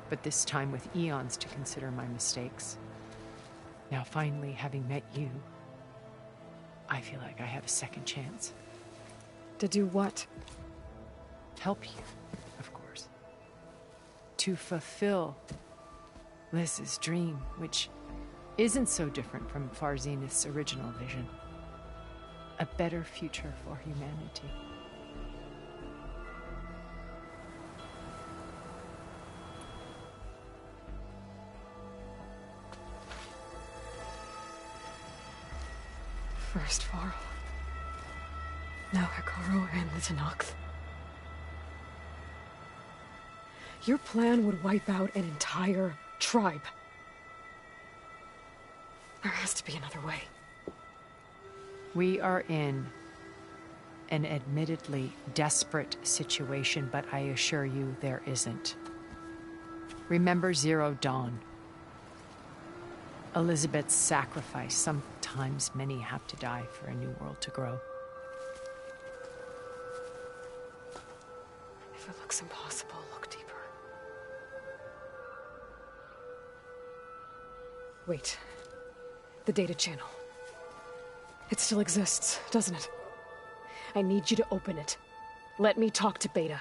but this time with eons to consider my mistakes. Now finally, having met you, I feel like I have a second chance. To do what? Help you, of course. To fulfill Liz's dream, which isn't so different from Far Zenith's original vision. A better future for humanity. First Varl, now Hekarro and the Tenakth. Your plan would wipe out an entire tribe. There has to be another way. We are in an admittedly desperate situation, but I assure you there isn't. Remember Zero Dawn. Elizabeth's sacrifice. Sometimes many have to die for a new world to grow. If it looks impossible, look deeper. Wait. The data channel. It still exists, doesn't it? I need you to open it. Let me talk to Beta.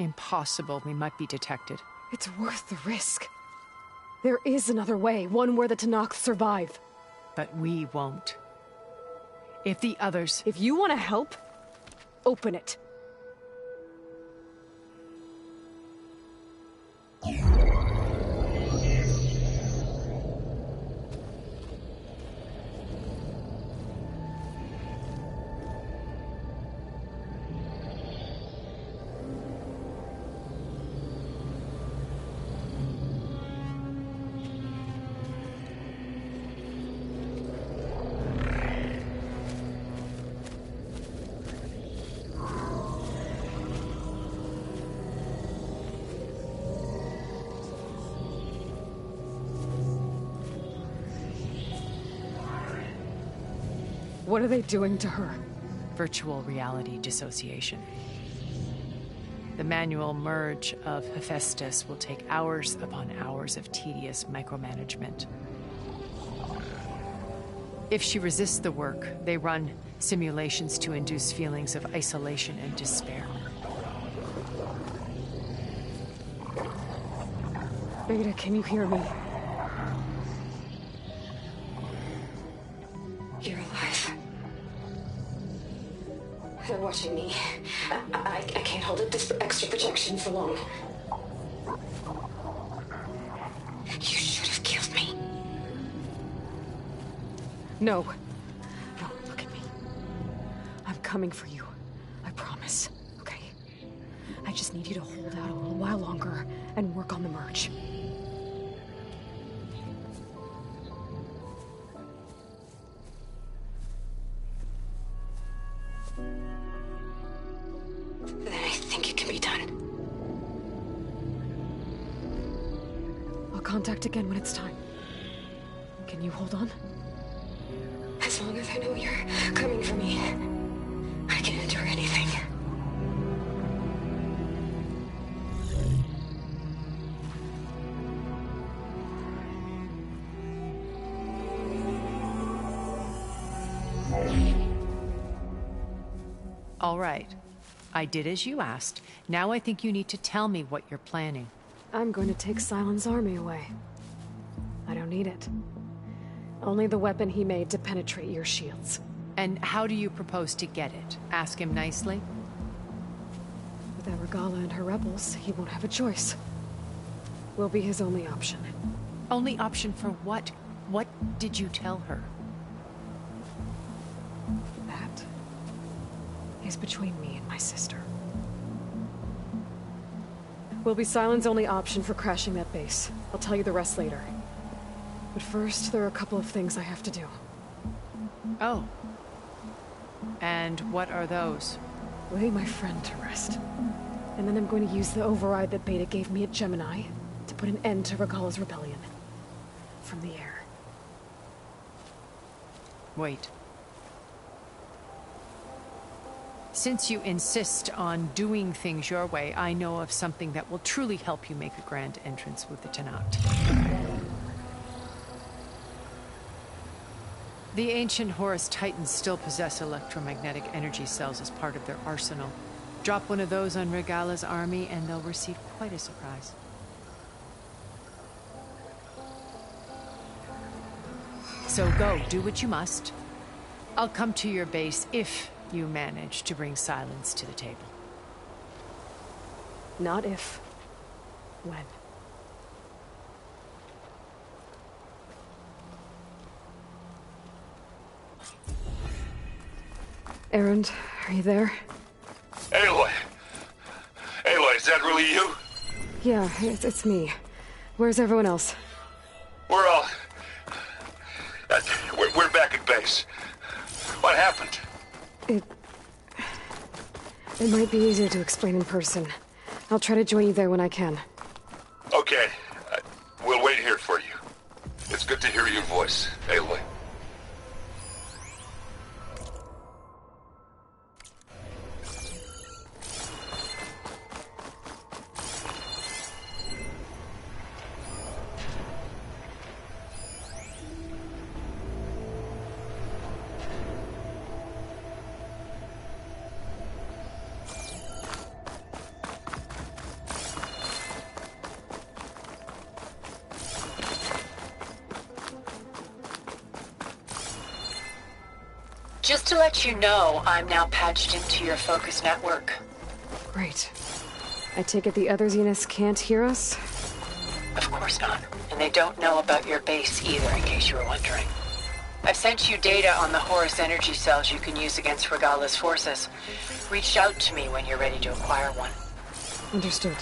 Impossible. We might be detected. It's worth the risk. There is another way, one where the Tenakth survive. But we won't. If the others... If you want to help, open it. What are they doing to her? Virtual reality dissociation. The manual merge of Hephaestus will take hours upon hours of tedious micromanagement. If she resists the work, they run simulations to induce feelings of isolation and despair. Beta, can you hear me? You're alive. They're watching me. I can't hold up this extra projection for long. You should have killed me. No. No, look at me. I'm coming for you. I promise. Okay? I just need you to hold out a little while longer and work on the merge. Then I think it can be done. I'll contact again when it's time. Can you hold on? As long as I know you're coming for me, I can endure anything. All right. I did as you asked. Now I think you need to tell me what you're planning. I'm going to take Silent's army away. I don't need it. Only the weapon he made to penetrate your shields. And how do you propose to get it? Ask him nicely? Without Regala and her rebels, he won't have a choice. We'll be his only option. Only option for what? What did you tell her? That is between me and my sister. Will be Silent's only option for crashing that base. I'll tell you the rest later. But first, there are a couple of things I have to do. Oh. And what are those? Lay my friend to rest. And then I'm going to use the override that Beta gave me at Gemini to put an end to Regala's rebellion. From the air. Wait. Since you insist on doing things your way, I know of something that will truly help you make a grand entrance with the Tenat. The ancient Horus Titans still possess electromagnetic energy cells as part of their arsenal. Drop one of those on Regala's army and they'll receive quite a surprise. So go, do what you must. I'll come to your base if you manage to bring silence to the table. Not if. When. Erend, are you there? Aloy! Aloy, is that really you? Yeah, it's me. Where's everyone else? We're all... we're back at base. What happened? It might be easier to explain in person. I'll try to join you there when I can. Okay. We'll wait here for you. It's good to hear your voice, Aloy. Just to let you know, I'm now patched into your focus network. Great. I take it the other Zeniths can't hear us? Of course not. And they don't know about your base either, in case you were wondering. I've sent you data on the Horus energy cells you can use against Regala's forces. Reach out to me when you're ready to acquire one. Understood.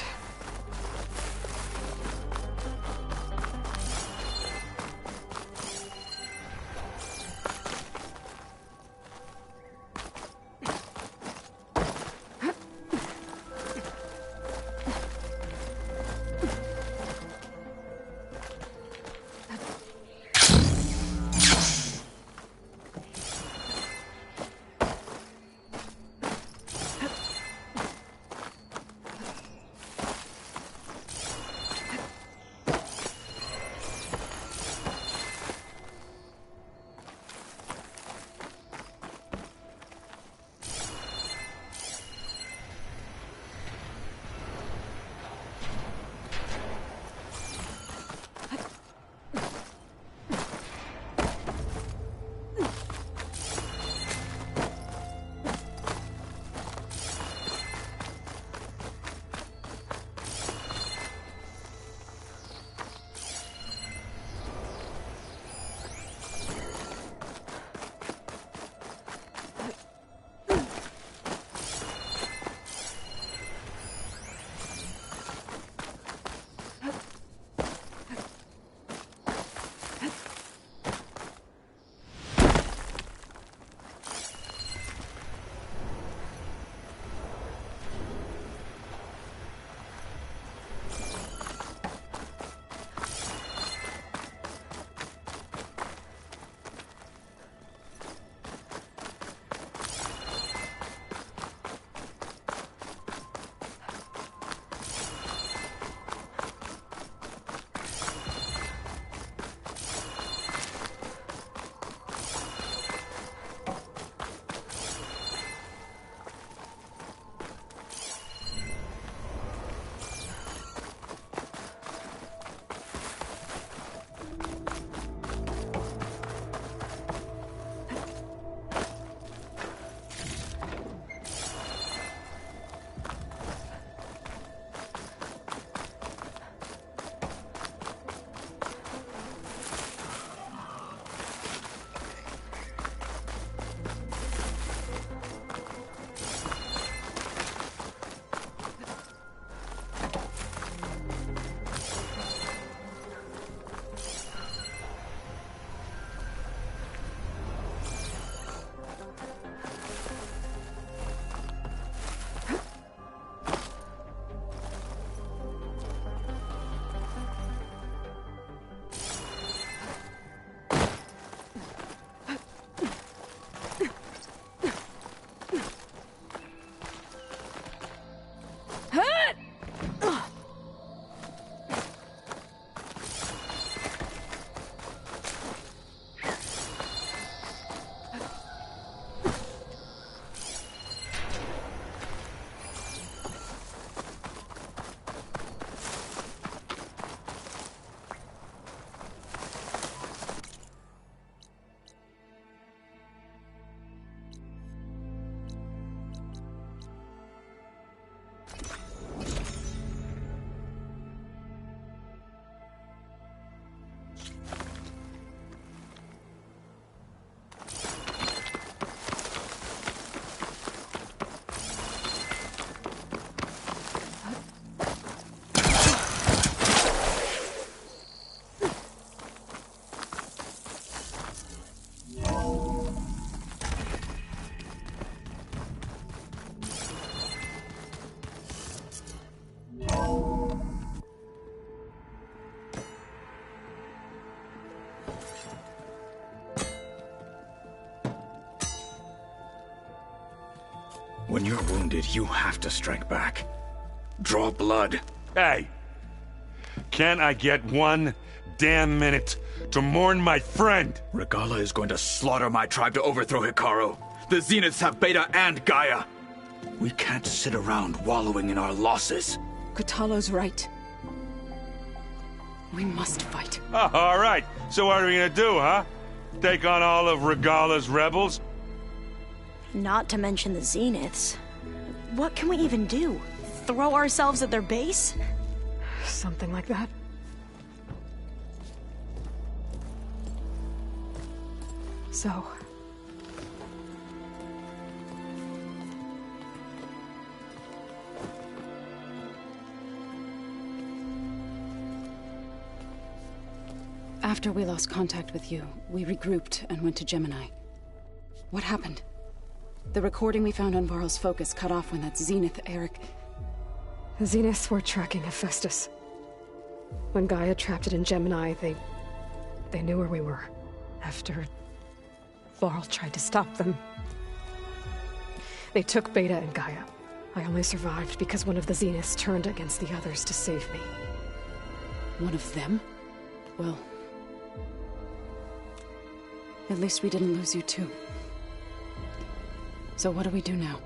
When you're wounded, you have to strike back. Draw blood. Hey! Can't I get one damn minute to mourn my friend? Regala is going to slaughter my tribe to overthrow Hikaru. The Zeniths have Beta and Gaia. We can't sit around wallowing in our losses. Kotalo's right. We must fight. Oh, all right. So what are we gonna do, huh? Take on all of Regala's rebels? Not to mention the Zeniths. What can we even do? Throw ourselves at their base? Something like that. So... After we lost contact with you, we regrouped and went to Gemini. What happened? The recording we found on Varl's focus cut off when that Zenith, Eric... The Zeniths were tracking Hephaestus. When Gaia trapped it in Gemini, they knew where we were. After Varl tried to stop them. They took Beta and Gaia. I only survived because one of the Zeniths turned against the others to save me. One of them? Well... at least we didn't lose you too. So what do we do now?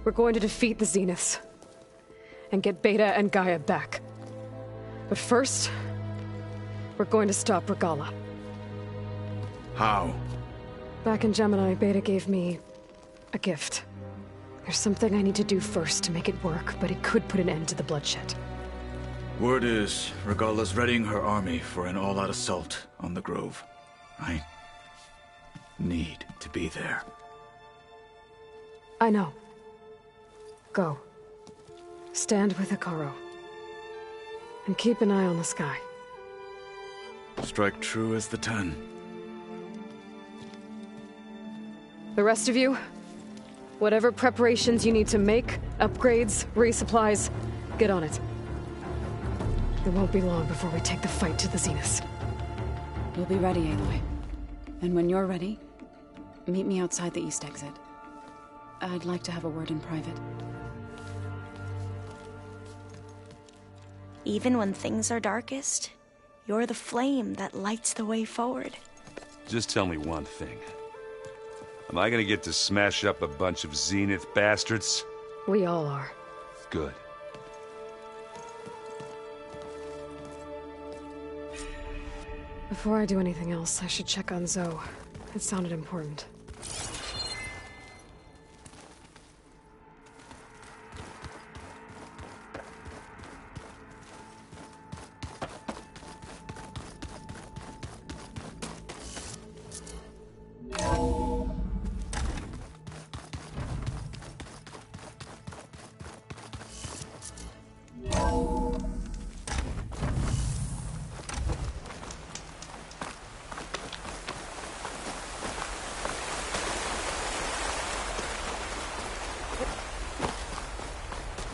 We're going to defeat the Zeniths. And get Beta and Gaia back. But first... we're going to stop Regala. How? Back in Gemini, Beta gave me... a gift. There's something I need to do first to make it work, but it could put an end to the bloodshed. Word is, Regala's readying her army for an all-out assault on the Grove. I need to be there. I know. Go. Stand with Hikaru. And keep an eye on the sky. Strike true as the 10. The rest of you, whatever preparations you need to make, upgrades, resupplies, get on it. It won't be long before we take the fight to the Zeniths. We'll be ready, Aloy. And when you're ready, meet me outside the east exit. I'd like to have a word in private. Even when things are darkest, you're the flame that lights the way forward. Just tell me one thing. Am I gonna get to smash up a bunch of Zenith bastards? We all are. Good. Before I do anything else, I should check on Zoe. It sounded important.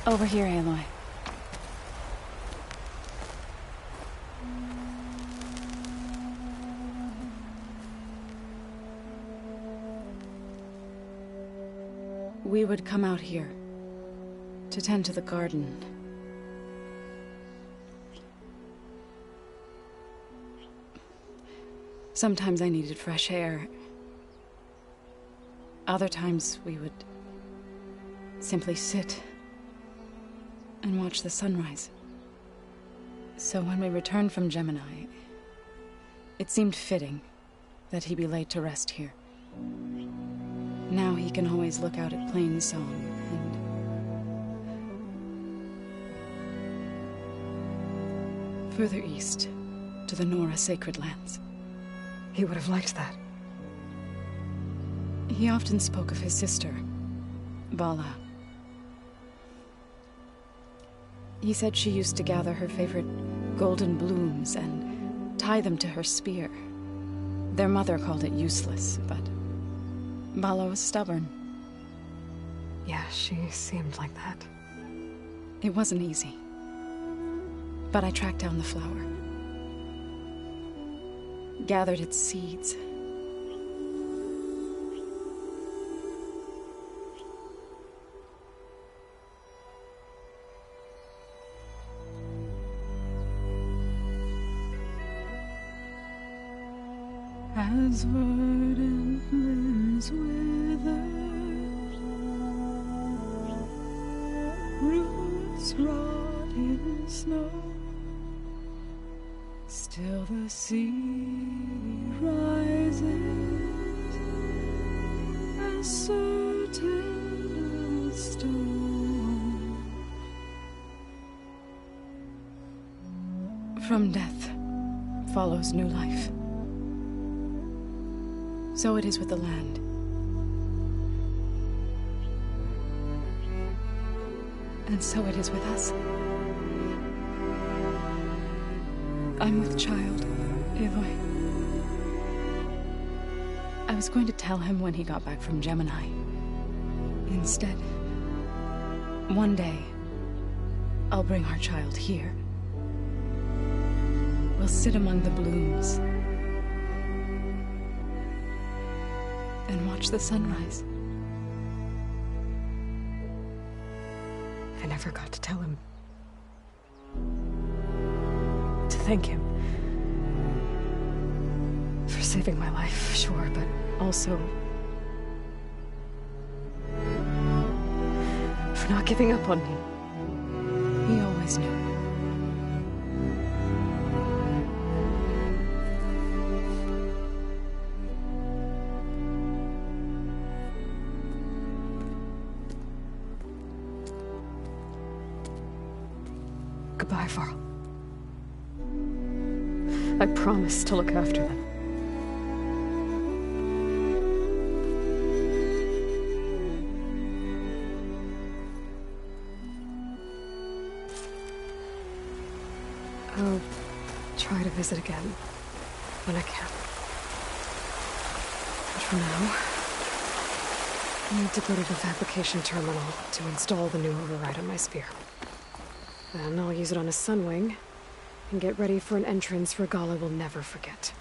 Over here, Aloy. We would come out here to tend to the garden. Sometimes I needed fresh air. Other times we would simply sit and watch the sunrise. So when we returned from Gemini, it seemed fitting that he be laid to rest here. Now he can always look out at Plain Song and further east to the Nora Sacred Lands. He would have liked that. He often spoke of his sister, Bala. He said she used to gather her favorite golden blooms and tie them to her spear. Their mother called it useless, but Bala was stubborn. Yeah, she seemed like that. It wasn't easy. But I tracked down the flower. Gathered its seeds. As verdant limbs wither, roots rot in snow, still the sea rises, as certain as stone. From death follows new life. So it is with the land. And so it is with us. I'm with child, Aloy. I was going to tell him when he got back from Gemini. Instead, one day, I'll bring our child here. We'll sit among the blooms and watch the sunrise. I never got to tell him. To thank him. For saving my life, sure, but also for not giving up on me. He always knew. Goodbye, Varl. I promise to look after them. I'll try to visit again when I can. But for now, I need to go to the fabrication terminal to install the new override on my sphere. Then I'll use it on a sunwing and get ready for an entrance Regala will never forget.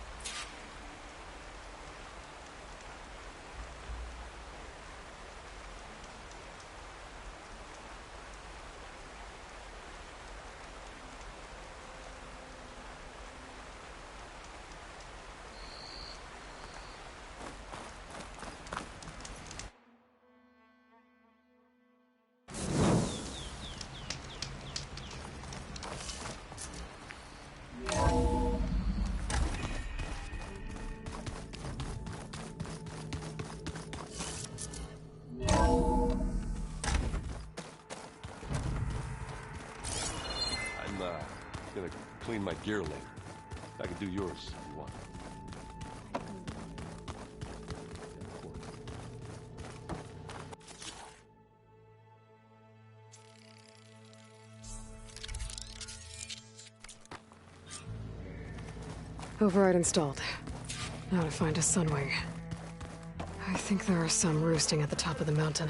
I'm gonna clean my gear later. I can do yours if you want. Override installed. Now to find a sunwing. I think there are some roosting at the top of the mountain.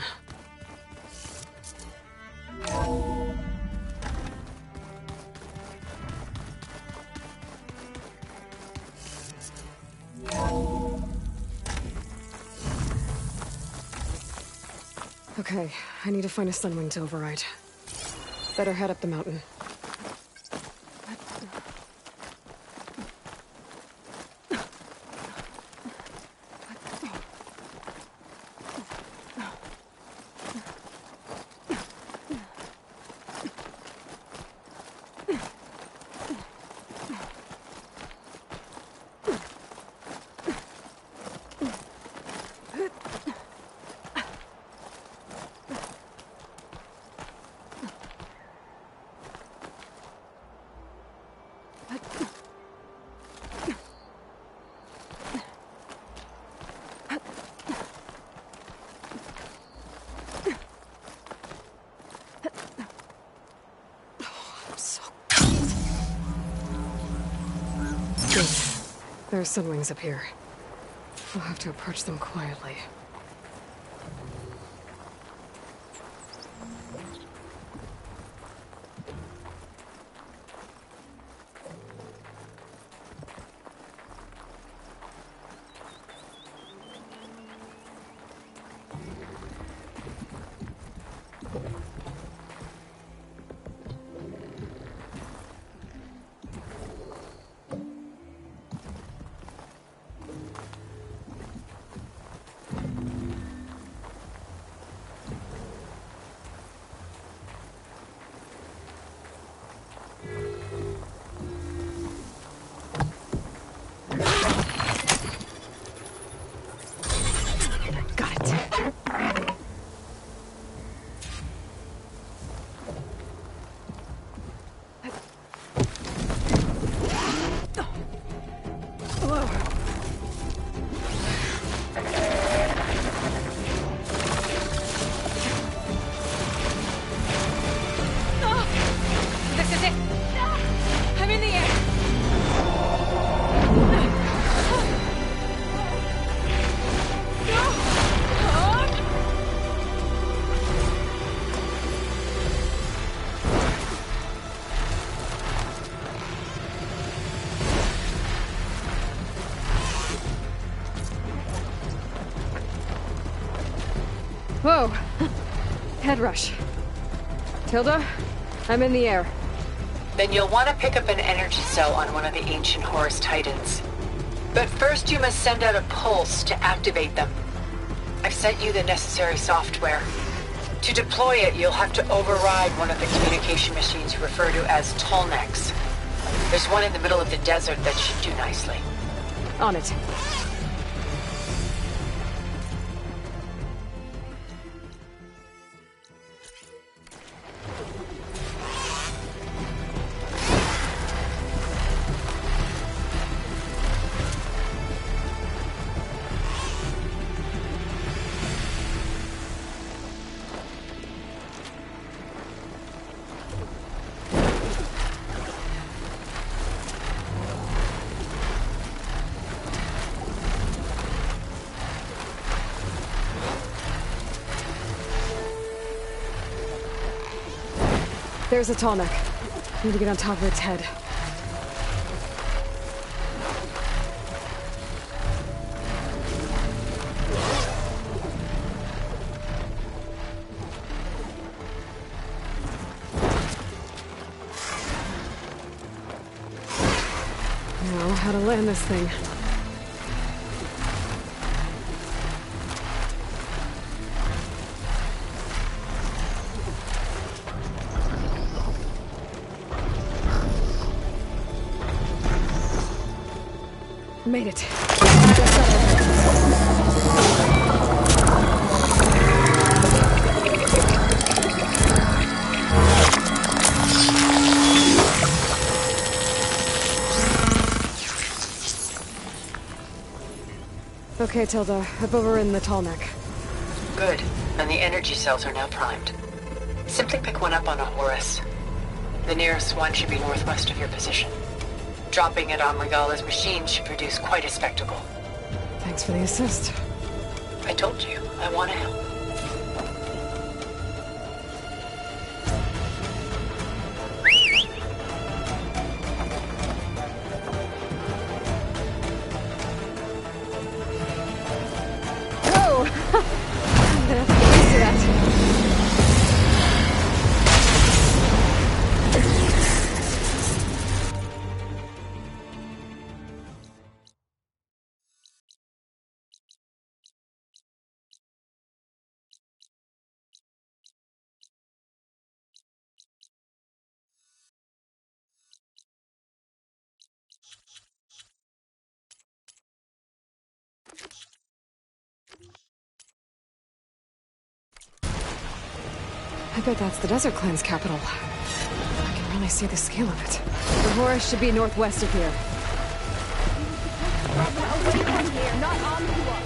Okay, I need to find a sunwing to override. Better head up the mountain. There are sunwings up here. I'll have to approach them quietly. Whoa! Head rush. Tilda, I'm in the air. Then you'll want to pick up an energy cell on one of the ancient Horus Titans. But first you must send out a pulse to activate them. I've sent you the necessary software. To deploy it, you'll have to override one of the communication machines you refer to as Tolnecs. There's one in the middle of the desert that should do nicely. On it. There's a Tallneck. Need to get on top of its head. Now, how to land this thing. Made it. Okay, Tilda. I've overridden the Tallneck. Good. And the energy cells are now primed. Simply pick one up on a Horus. The nearest one should be northwest of your position. Dropping it on Regala's machine should produce quite a spectacle. Thanks for the assist. I told you, I want to help. Oh! I'm gonna have to get used to that. I bet that's the Desert Clan's capital. I can really see the scale of it. The Horus should be northwest of here. Not on the wall.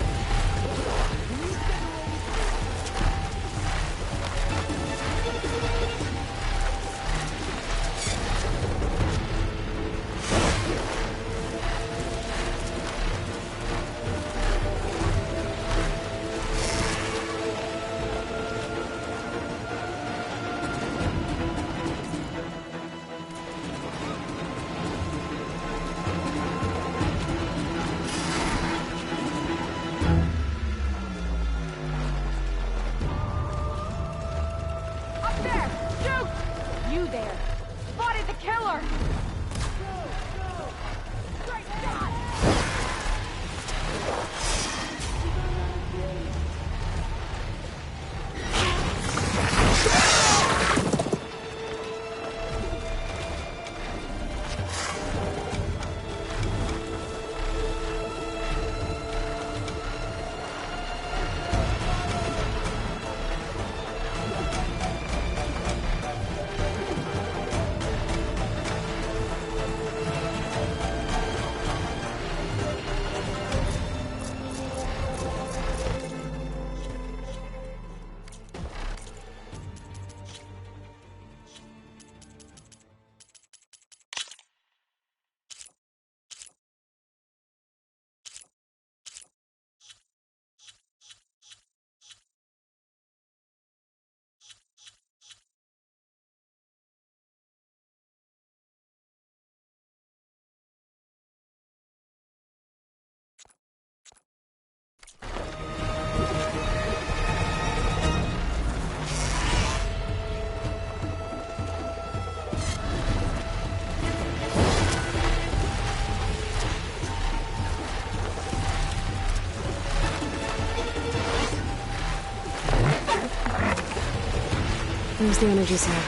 There's the energy cell.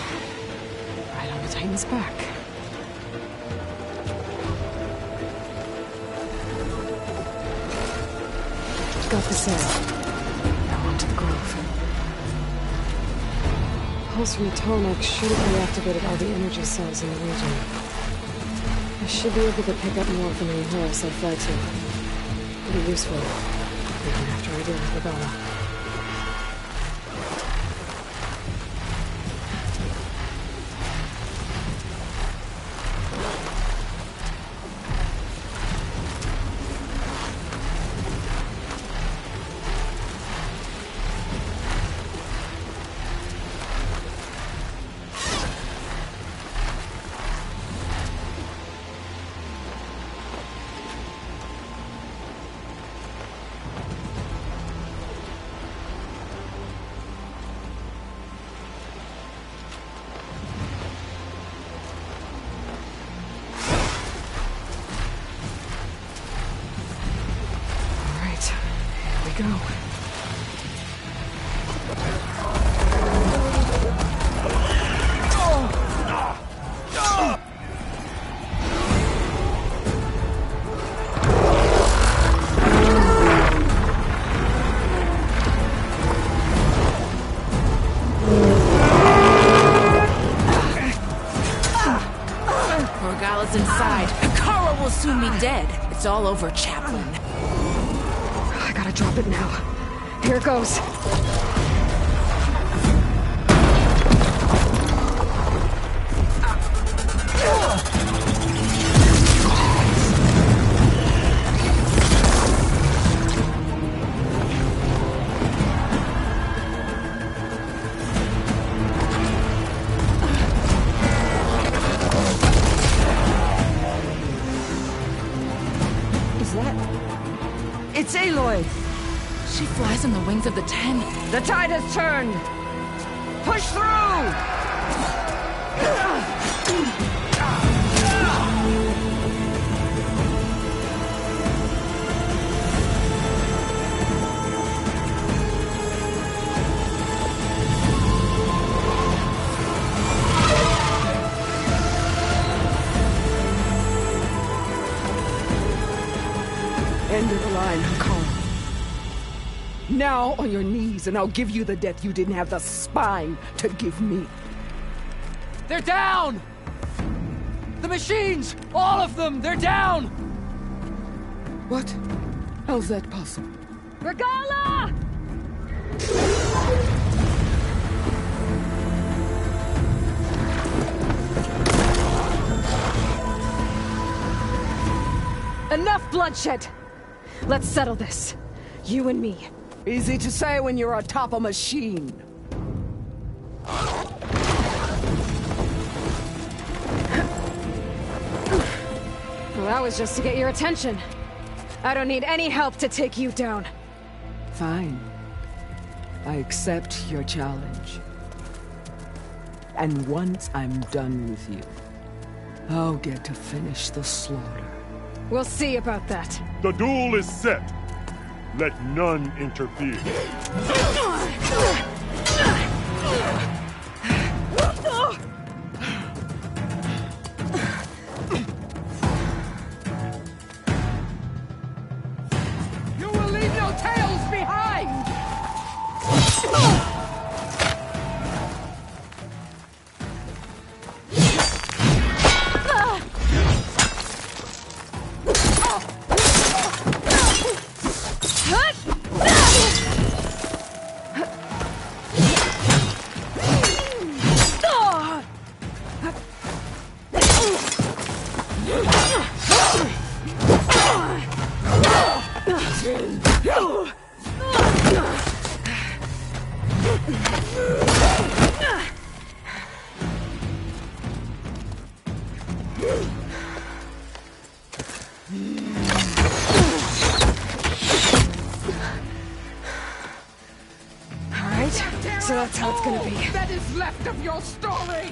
Right on the Titan's back. Got the cell. Now onto the grove. Pulse from Tomek should have reactivated all the energy cells in the region. I should be able to pick up more from any horse I fly to. It'll be useful, even after I deal with Rebella. Go. Morgala's inside. Kara will soon be dead. It's all over, Chaplain. I gotta drop it now. Here it goes. It's Aloy! She flies on the wings of the 10. The tide has turned! Push through! End of the line, Kara. Now on your knees, and I'll give you the death you didn't have the spine to give me. They're down! The machines! All of them! They're down! What? How's that possible? Regala! Enough bloodshed! Let's settle this. You and me. Easy to say when you're atop a machine. Well, that was just to get your attention. I don't need any help to take you down. Fine. I accept your challenge. And once I'm done with you, I'll get to finish the slaughter. We'll see about that. The duel is set. Let none interfere. You will leave no tails behind! So that's how it's gonna be. That is left of your story!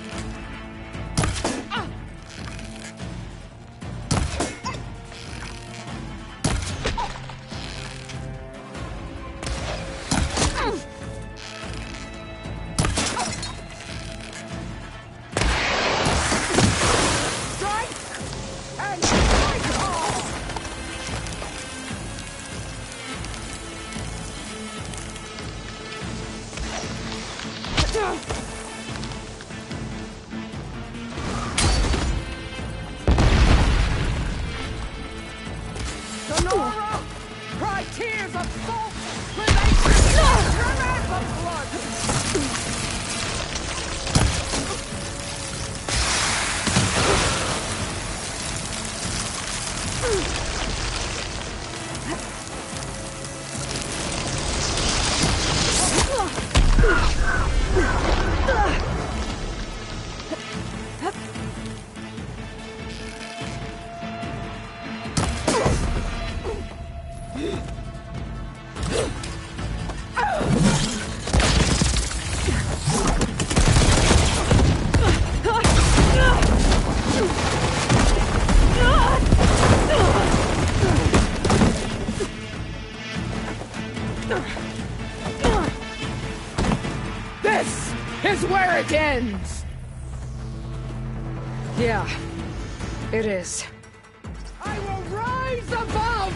tears of salt when they remain of blood. This is where it ends! Yeah, it is. I will rise above!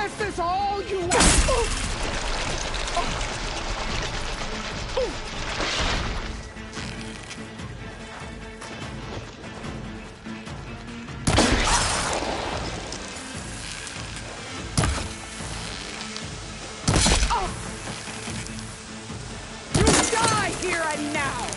Is this all you want? You die here and now!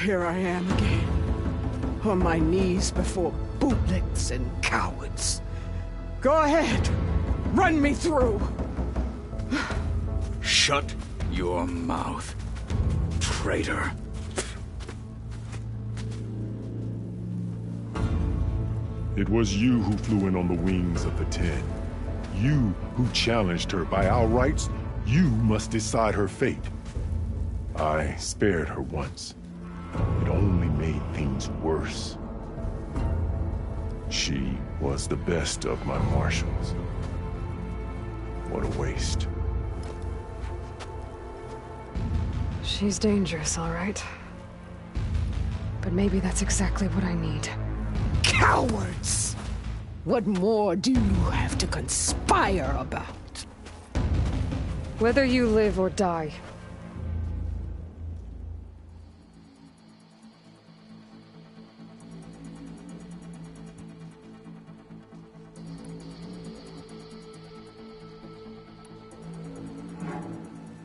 Here I am again, on my knees before bootlicks and cowards. Go ahead, run me through. Shut your mouth, traitor. It was you who flew in on the wings of the 10. You who challenged her by our rights. You must decide her fate. I spared her once. It only made things worse. She was the best of my marshals. What a waste. She's dangerous, all right. But maybe that's exactly what I need. Cowards! What more do you have to conspire about? Whether you live or die.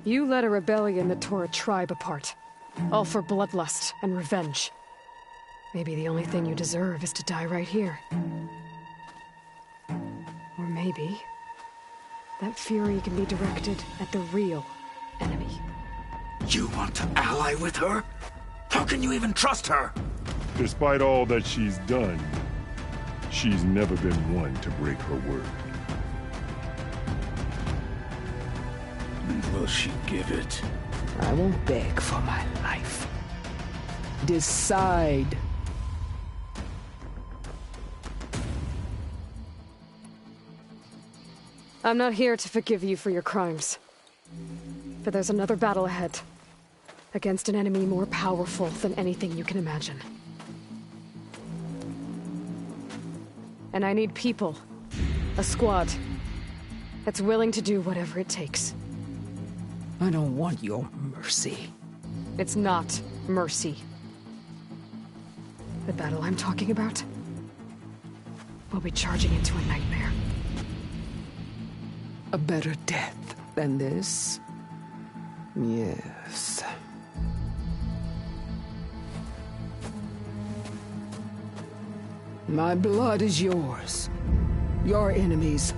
You led a rebellion that tore a tribe apart. All for bloodlust and revenge. Maybe the only thing you deserve is to die right here. Or maybe that fury can be directed at the real enemy. You want to ally with her? How can you even trust her? Despite all that she's done, she's never been one to break her word. Will she give it? I won't beg for my life. Decide. I'm not here to forgive you for your crimes. But there's another battle ahead. Against an enemy more powerful than anything you can imagine. And I need people. A squad. That's willing to do whatever it takes. I don't want your mercy. It's not mercy. The battle I'm talking about will be charging into a nightmare. A better death than this? Yes. My blood is yours. Your enemies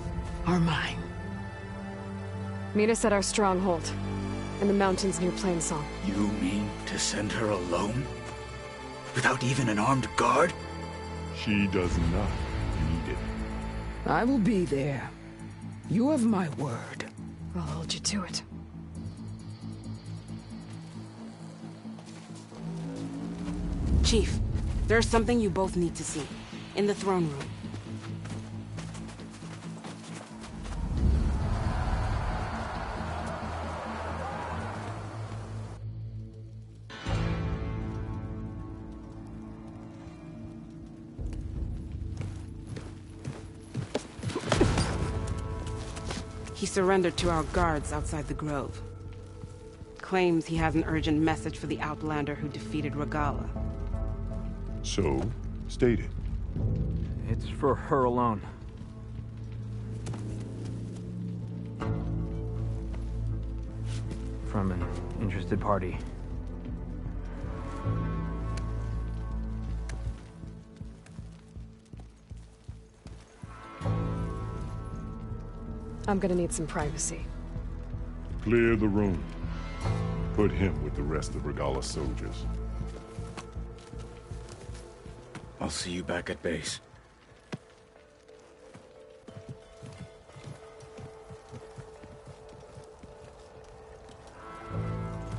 are mine. Meet us at our stronghold, in the mountains near Plainsong. You mean to send her alone? Without even an armed guard? She does not need it. I will be there. You have my word. I'll hold you to it. Chief, there's something you both need to see. In the throne room. He surrendered to our guards outside the grove. Claims he has an urgent message for the Outlander who defeated Regala. So, state it. It's for her alone. From an interested party. I'm gonna need some privacy. Clear the room. Put him with the rest of Regala's soldiers. I'll see you back at base.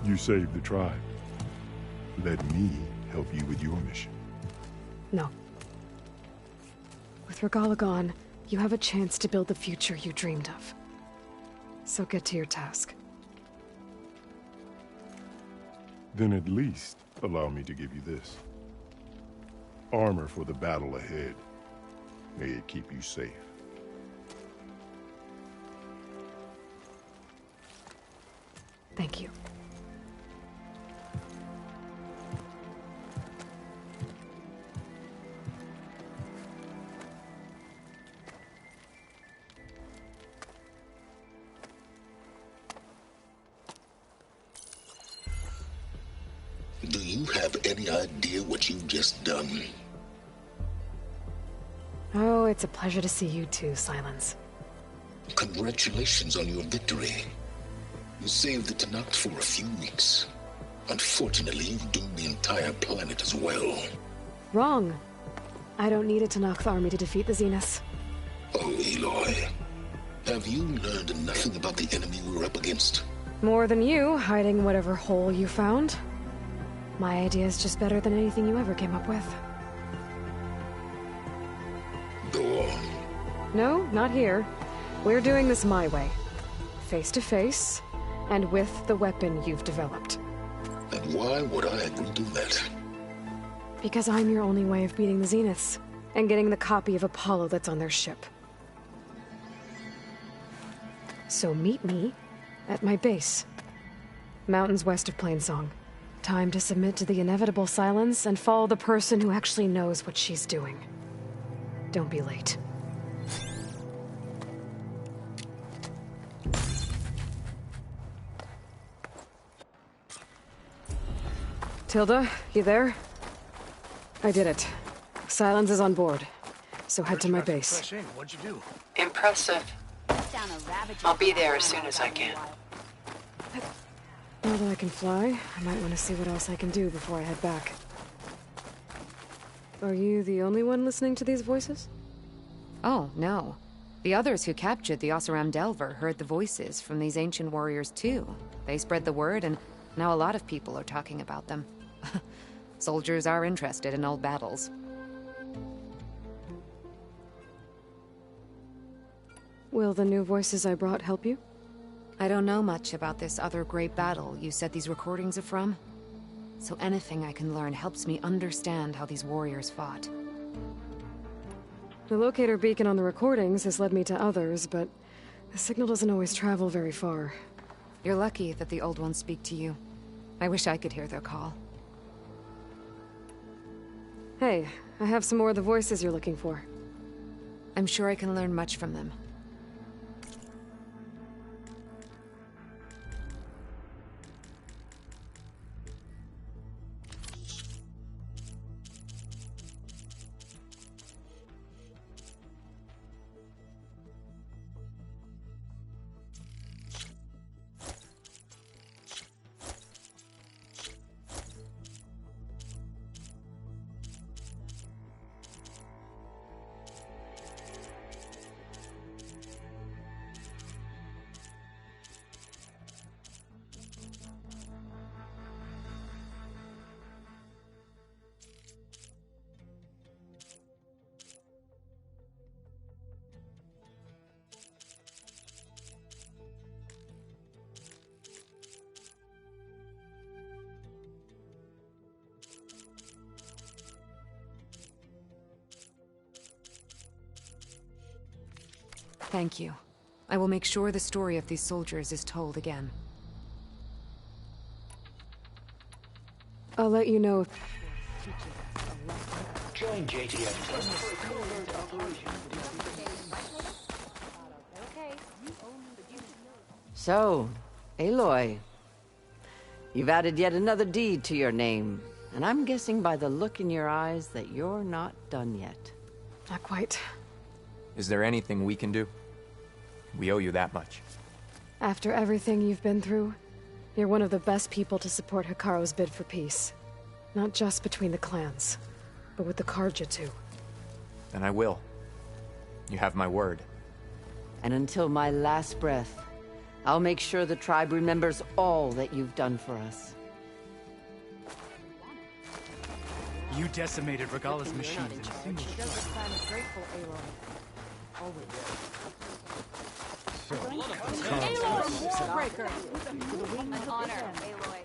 You saved the tribe. Let me help you with your mission. No. With Regala gone, you have a chance to build the future you dreamed of. So get to your task. Then at least allow me to give you this. Armor for the battle ahead. May it keep you safe. Thank you. Do you have any idea what you've just done? Oh, it's a pleasure to see you too, Silence. Congratulations on your victory. You saved the Tanakh for a few weeks. Unfortunately, you've doomed the entire planet as well. Wrong. I don't need a Tanakh army to defeat the Zeniths. Oh, Aloy. Have you learned nothing about the enemy we're up against? More than you, hiding whatever hole you found. My idea is just better than anything you ever came up with. Go on. No, not here. We're doing this my way. Face to face, and with the weapon you've developed. And why would I agree to that? Because I'm your only way of beating the Zeniths, and getting the copy of Apollo that's on their ship. So meet me at my base. Mountains west of Plainsong. Time to submit to the inevitable silence and follow the person who actually knows what she's doing. Don't be late. Tilda, you there? I did it. Silence is on board. So head to my base. What'd you do? Impressive. I'll be there as soon as I can. Now that I can fly, I might want to see what else I can do before I head back. Are you the only one listening to these voices? Oh, no. The others who captured the Oseram Delver heard the voices from these ancient warriors too. They spread the word, and now a lot of people are talking about them. Soldiers are interested in old battles. Will the new voices I brought help you? I don't know much about this other great battle you said these recordings are from. So anything I can learn helps me understand how these warriors fought. The locator beacon on the recordings has led me to others, but the signal doesn't always travel very far. You're lucky that the old ones speak to you. I wish I could hear their call. Hey, I have some more of the voices you're looking for. I'm sure I can learn much from them. Thank you. I will make sure the story of these soldiers is told again. I'll let you know if... Join JTF. So, Aloy, you've added yet another deed to your name, and I'm guessing by the look in your eyes that you're not done yet. Not quite. Is there anything we can do? We owe you that much. After everything you've been through, you're one of the best people to support Hikaru's bid for peace. Not just between the clans, but with the Carja too. And I will. You have my word. And until my last breath, I'll make sure the tribe remembers all that you've done for us. You decimated Regalla's machines in a single Aloy, Warbreaker! An honor, Aloy.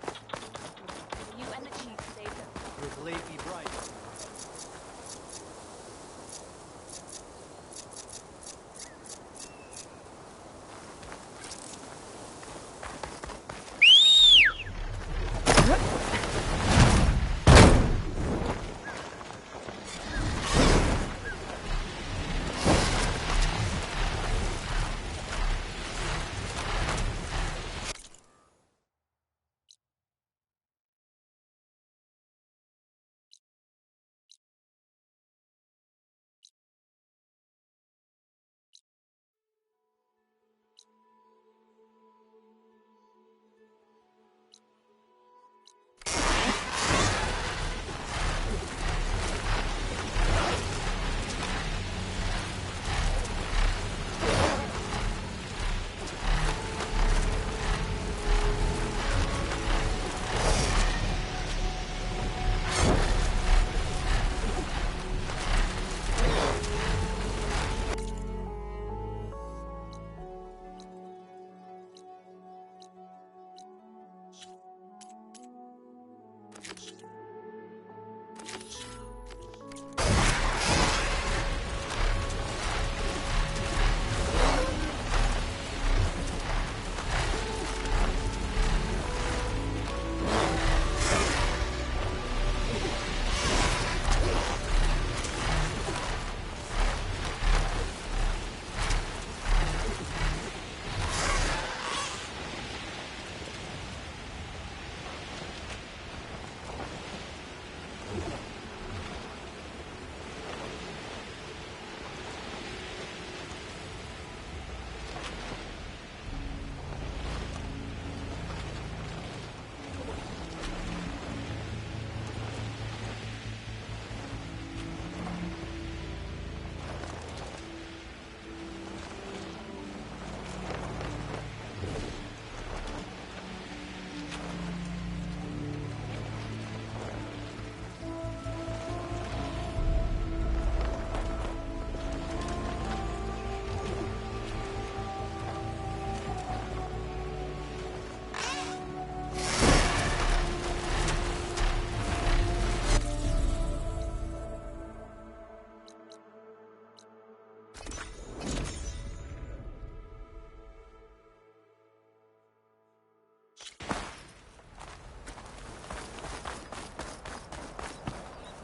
You and the chief saved us. Your blade be bright.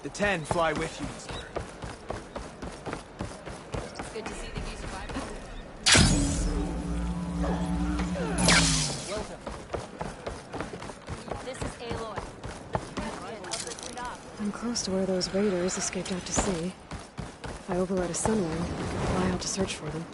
The 10 fly with you. It's good to see that you survived. Welcome. This is Aloy. President of the Tenakth. I'm close to where those raiders escaped out to sea. If I override a sunwing, I can fly out to search for them.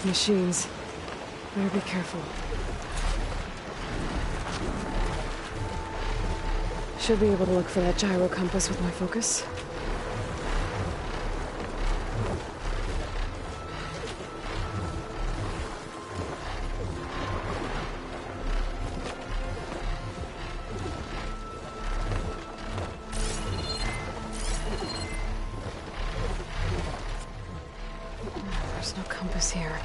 Machines. Better be careful. Should be able to look for that gyro compass with my focus. There's no compass here.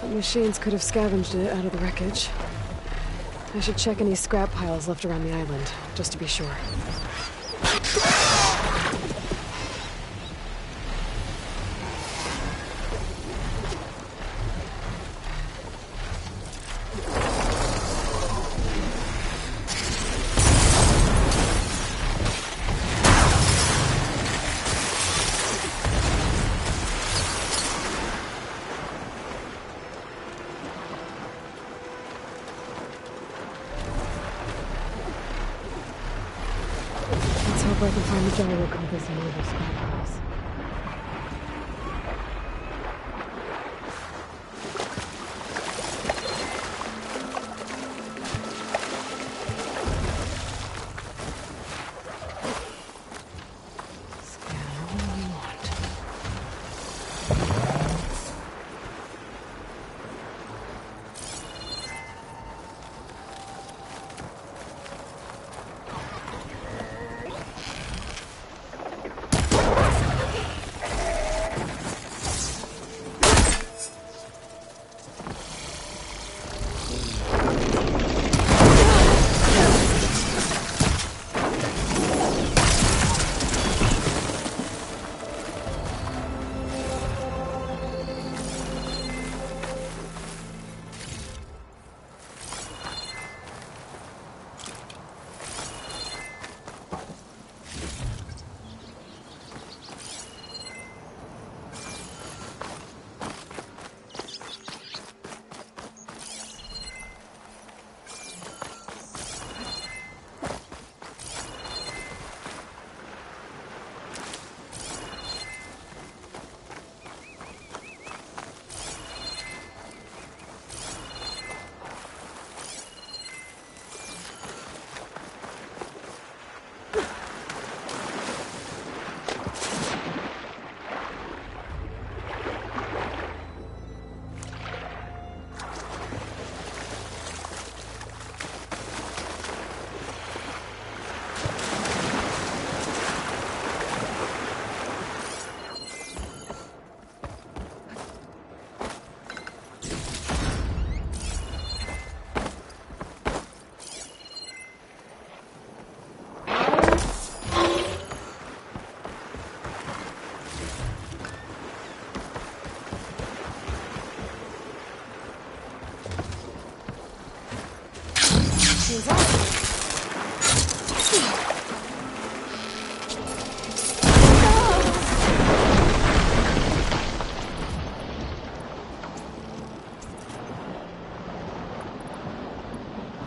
The machines could have scavenged it out of the wreckage. I should check any scrap piles left around the island, just to be sure. Hope I can find the gyro compass in one of those scrap piles.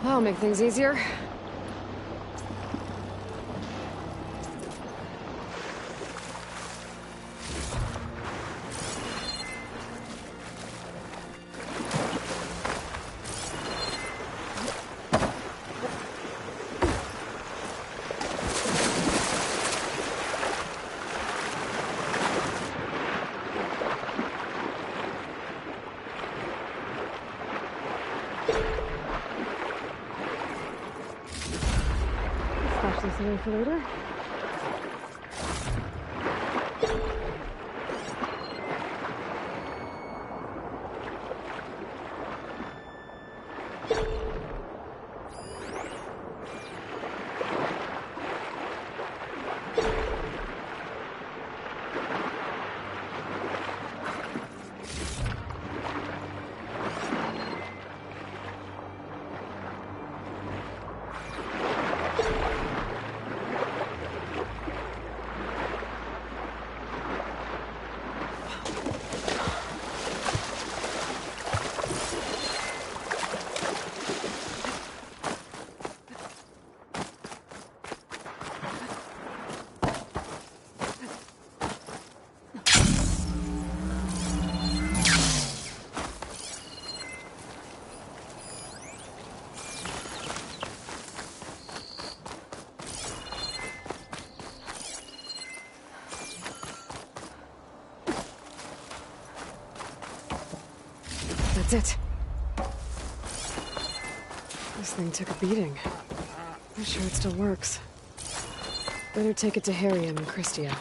That'll make things easier. Stash this away for later. That's it. This thing took a beating. I'm sure it still works. Better take it to Harriam and Christia.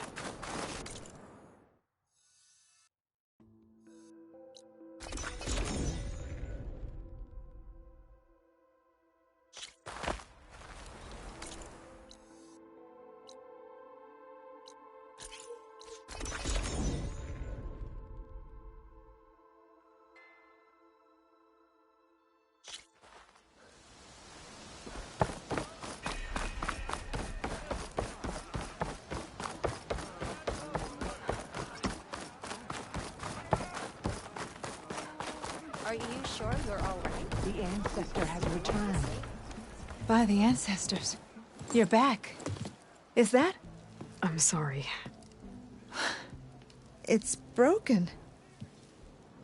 Are you sure you're all right? The ancestor has returned. By the ancestors. You're back. Is that? I'm sorry. It's broken.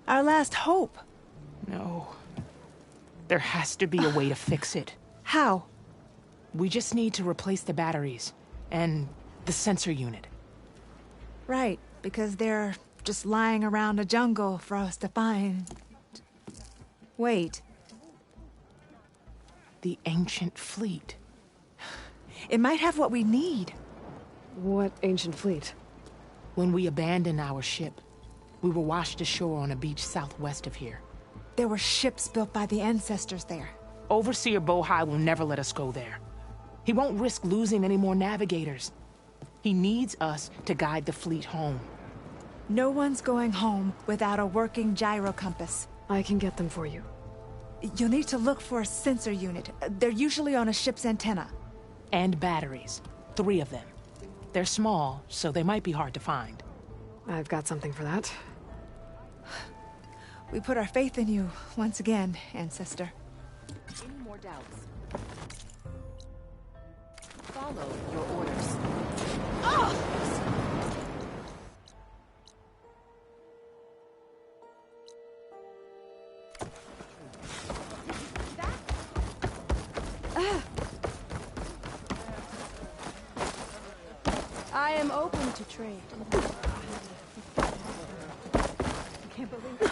Our last hope. No. There has to be a way to fix it. How? We just need to replace the batteries and the sensor unit. Right, because they're just lying around a jungle for us to find. Wait. The ancient fleet. It might have what we need. What ancient fleet? When we abandoned our ship, we were washed ashore on a beach southwest of here. There were ships built by the ancestors there. Overseer Bohai will never let us go there. He won't risk losing any more navigators. He needs us to guide the fleet home. No one's going home without a working gyro compass. I can get them for you. You'll need to look for a sensor unit. They're usually on a ship's antenna. And batteries. 3 of them. They're small, so they might be hard to find. I've got something for that. We put our faith in you once again, Ancestor. Any more doubts? Follow your orders. I am open to trade. I can't believe it.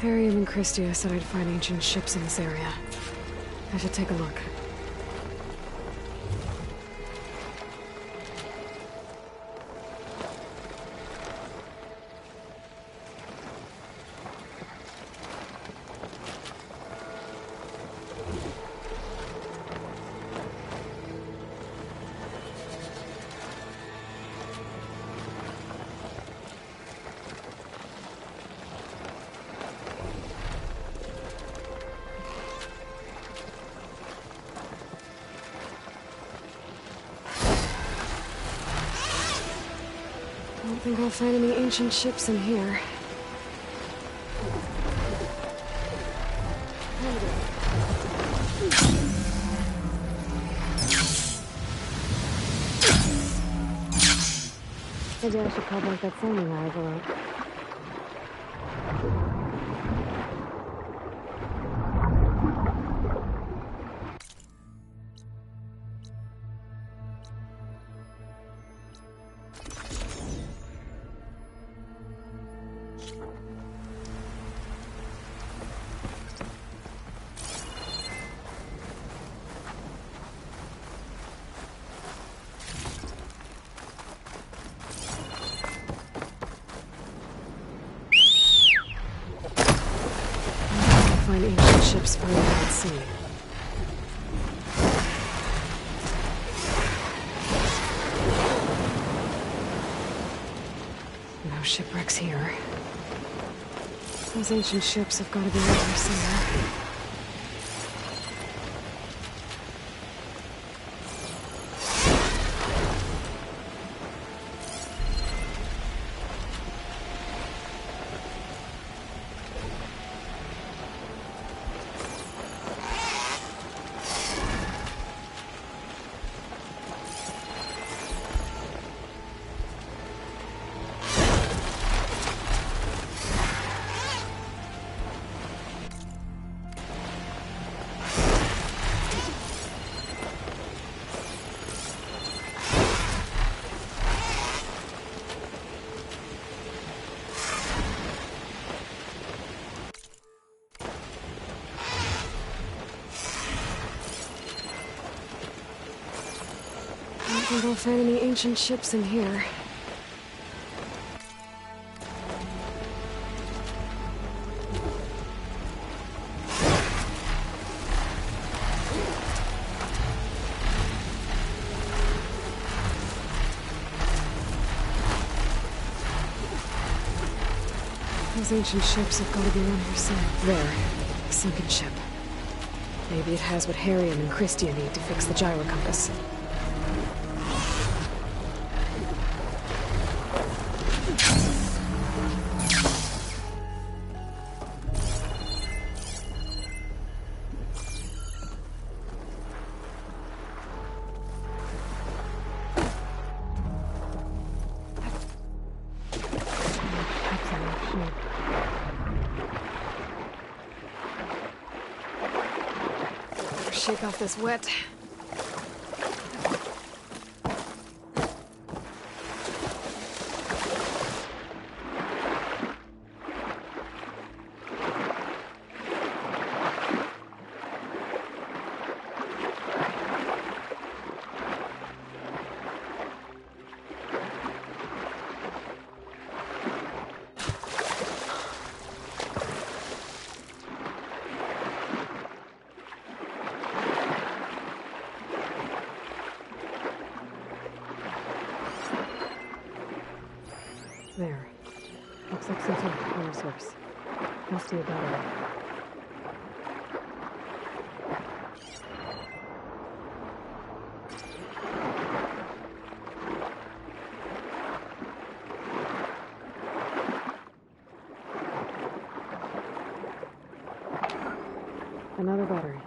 Harriam and Christia said I'd find ancient ships in this area. I should take a look. I don't think I'll find any ancient ships in here. Maybe I should call back that sounding envelope. Find ancient ships further at sea. No shipwrecks here. Those ancient ships have got to be out there somewhere. I don't think I'll find any ancient ships in here. Those ancient ships have got to be around here somewhere. There. A sunken ship. Maybe it has what Harriam and Christia need to fix the gyro compass. Shake off this wet. There. Looks like some sort of power source. Must be a battery. Another battery.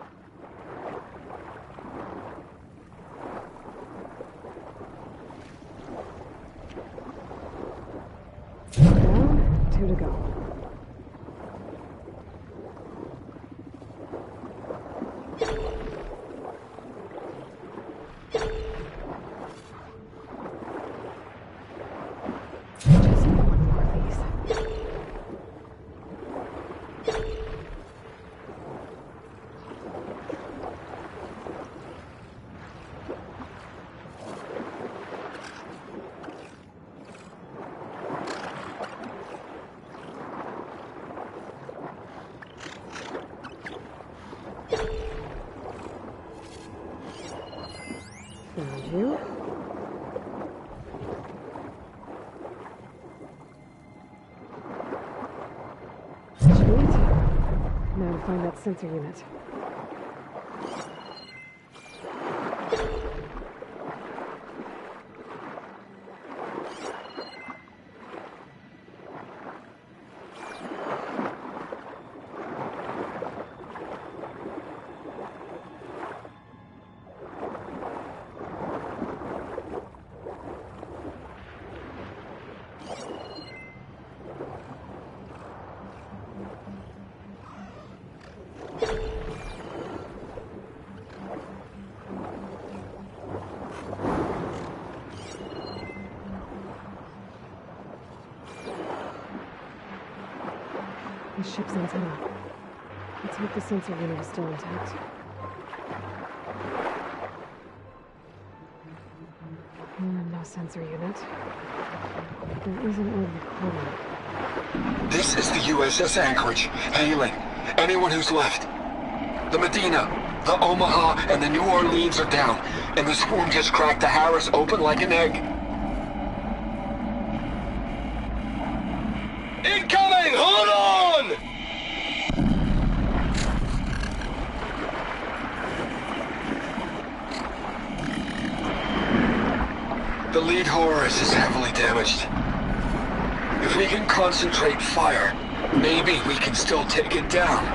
Down, 2 to go. Just need one more of these. sensor unit. The ship's antenna. Let's hope the sensor unit is still intact. No sensor unit. There isn't a recorder. This is the USS Anchorage. Hailing anyone who's left. The Medina, the Omaha, and the New Orleans are down, and the swarm just cracked the Harris open like an egg. Incoming! Hold on! The lead Horus is heavily damaged. If we can concentrate fire, maybe we can still take it down.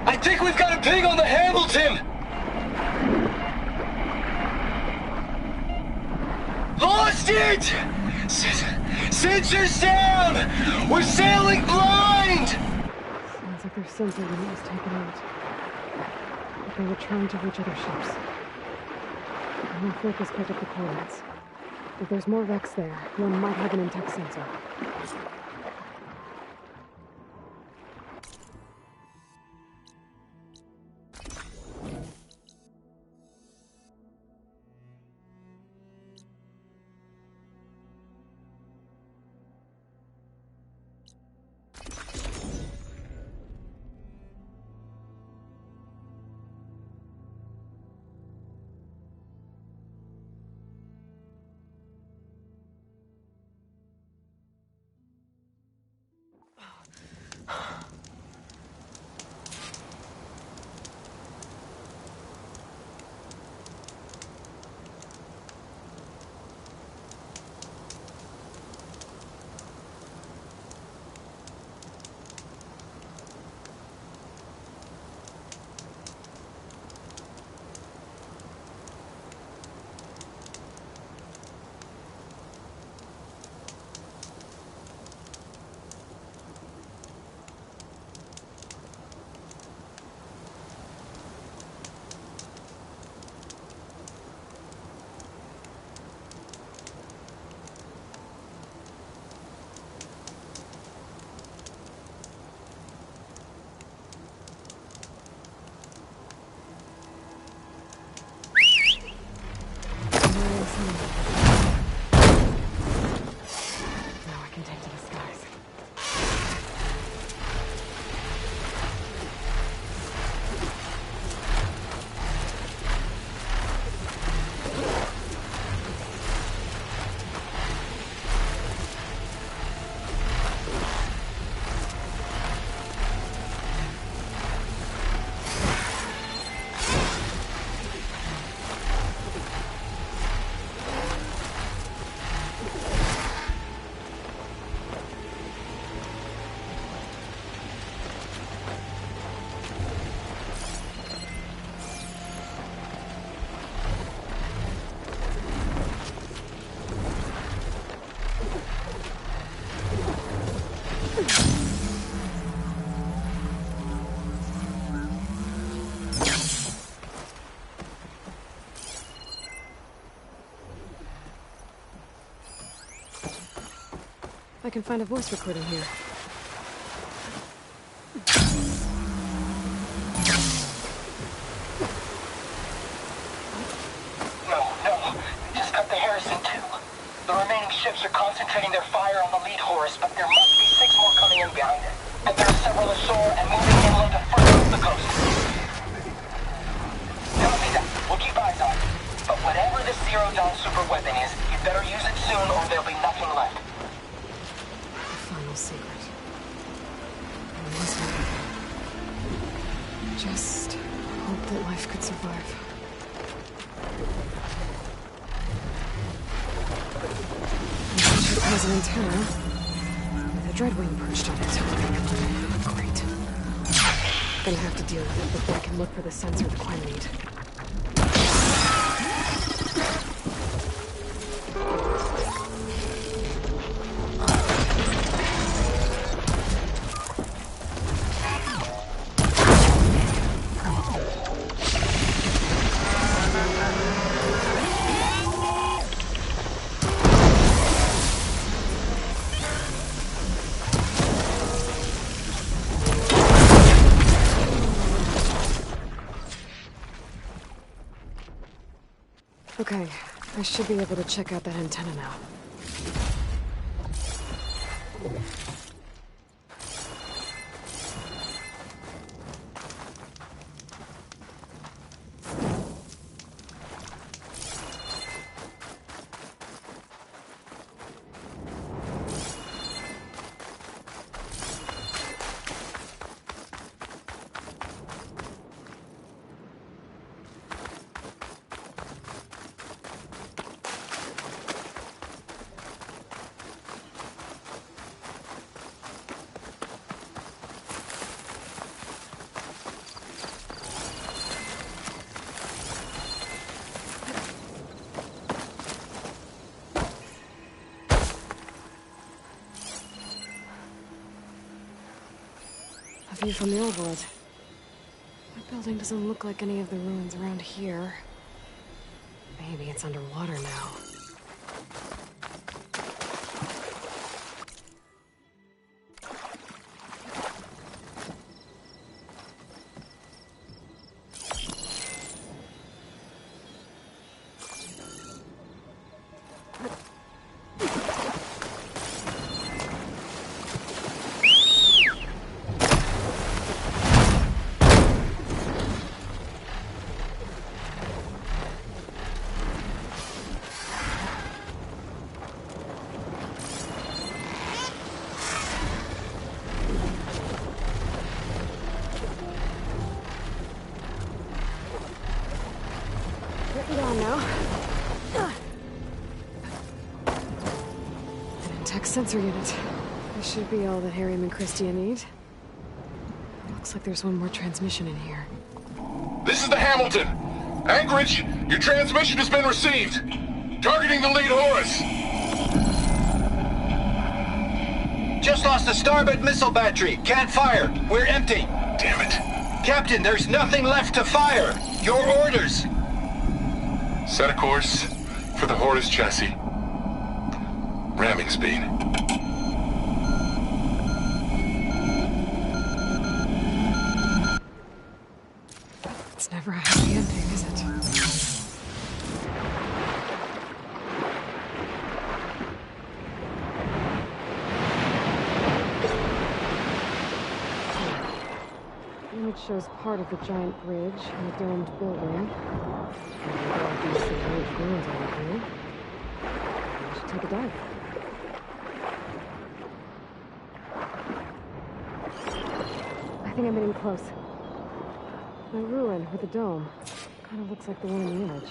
I think we've got a ping on the Hamilton! Lost it! Sensors down! We're sailing blind! Sounds like their sensor unit was taken out. But they were trying to reach other ships. I'm not focused pick up the coordinates. If there's more wrecks there, one might have an intact sensor. I can find a voice recording here. No. Just cut the Harrison too. The remaining ships are concentrating their fire on the lead Horus, but there must be 6 more coming in behind it. And there are several ashore and moving inland to further up the coast. Copy that. We'll keep eyes on it. But whatever this Zero Dawn super weapon is, you better use it soon or there'll be nothing left. The final secret. I must Just hope that life could survive. Ship has an antenna with a dreadwing perched on it. Great. Gonna have to deal with it before I can look for the sensor the Quen need. Okay, I should be able to check out that antenna now. A view from the old world. That building doesn't look like any of the ruins around here. Maybe it's underwater now. Sensor unit. This should be all that Harry and Christia need. Looks like there's one more transmission in here. This is the Hamilton. Anchorage, your transmission has been received. Targeting the lead Horus. Just lost the starboard missile battery. Can't fire. We're empty. Damn it. Captain, there's nothing left to fire. Your orders. Set a course for the Horus chassis. Ramming speed. It's never a happy ending, is it? The image shows part of the giant bridge and a domed building. Obviously, huge ruins over here. I should take a dive. I think I'm getting close. The ruin with the dome kind of looks like the one in the image.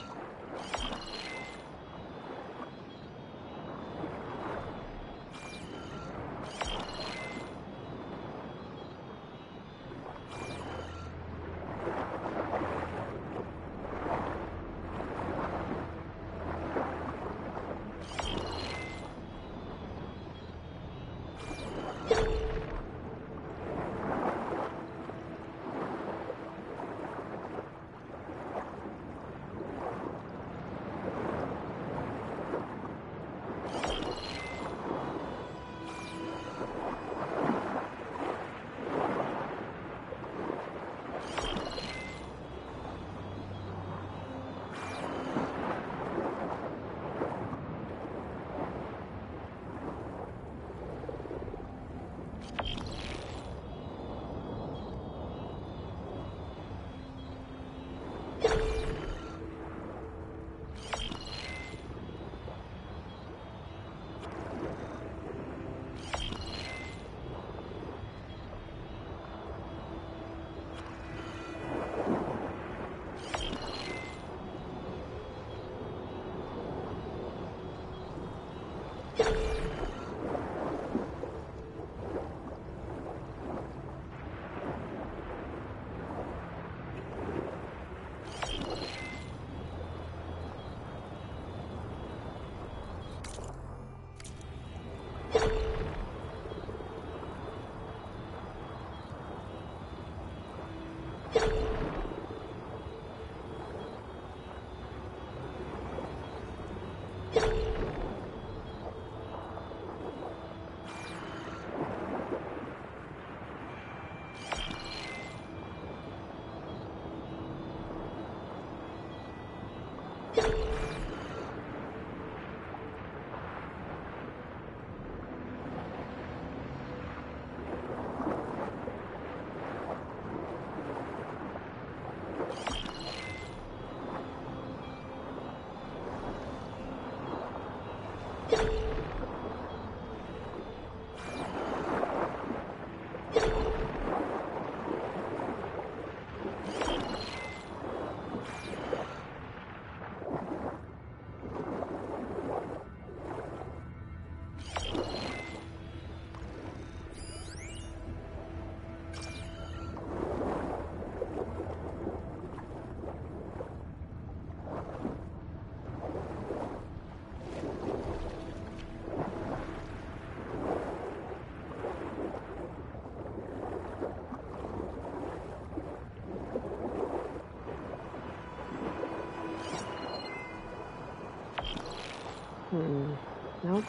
Nope.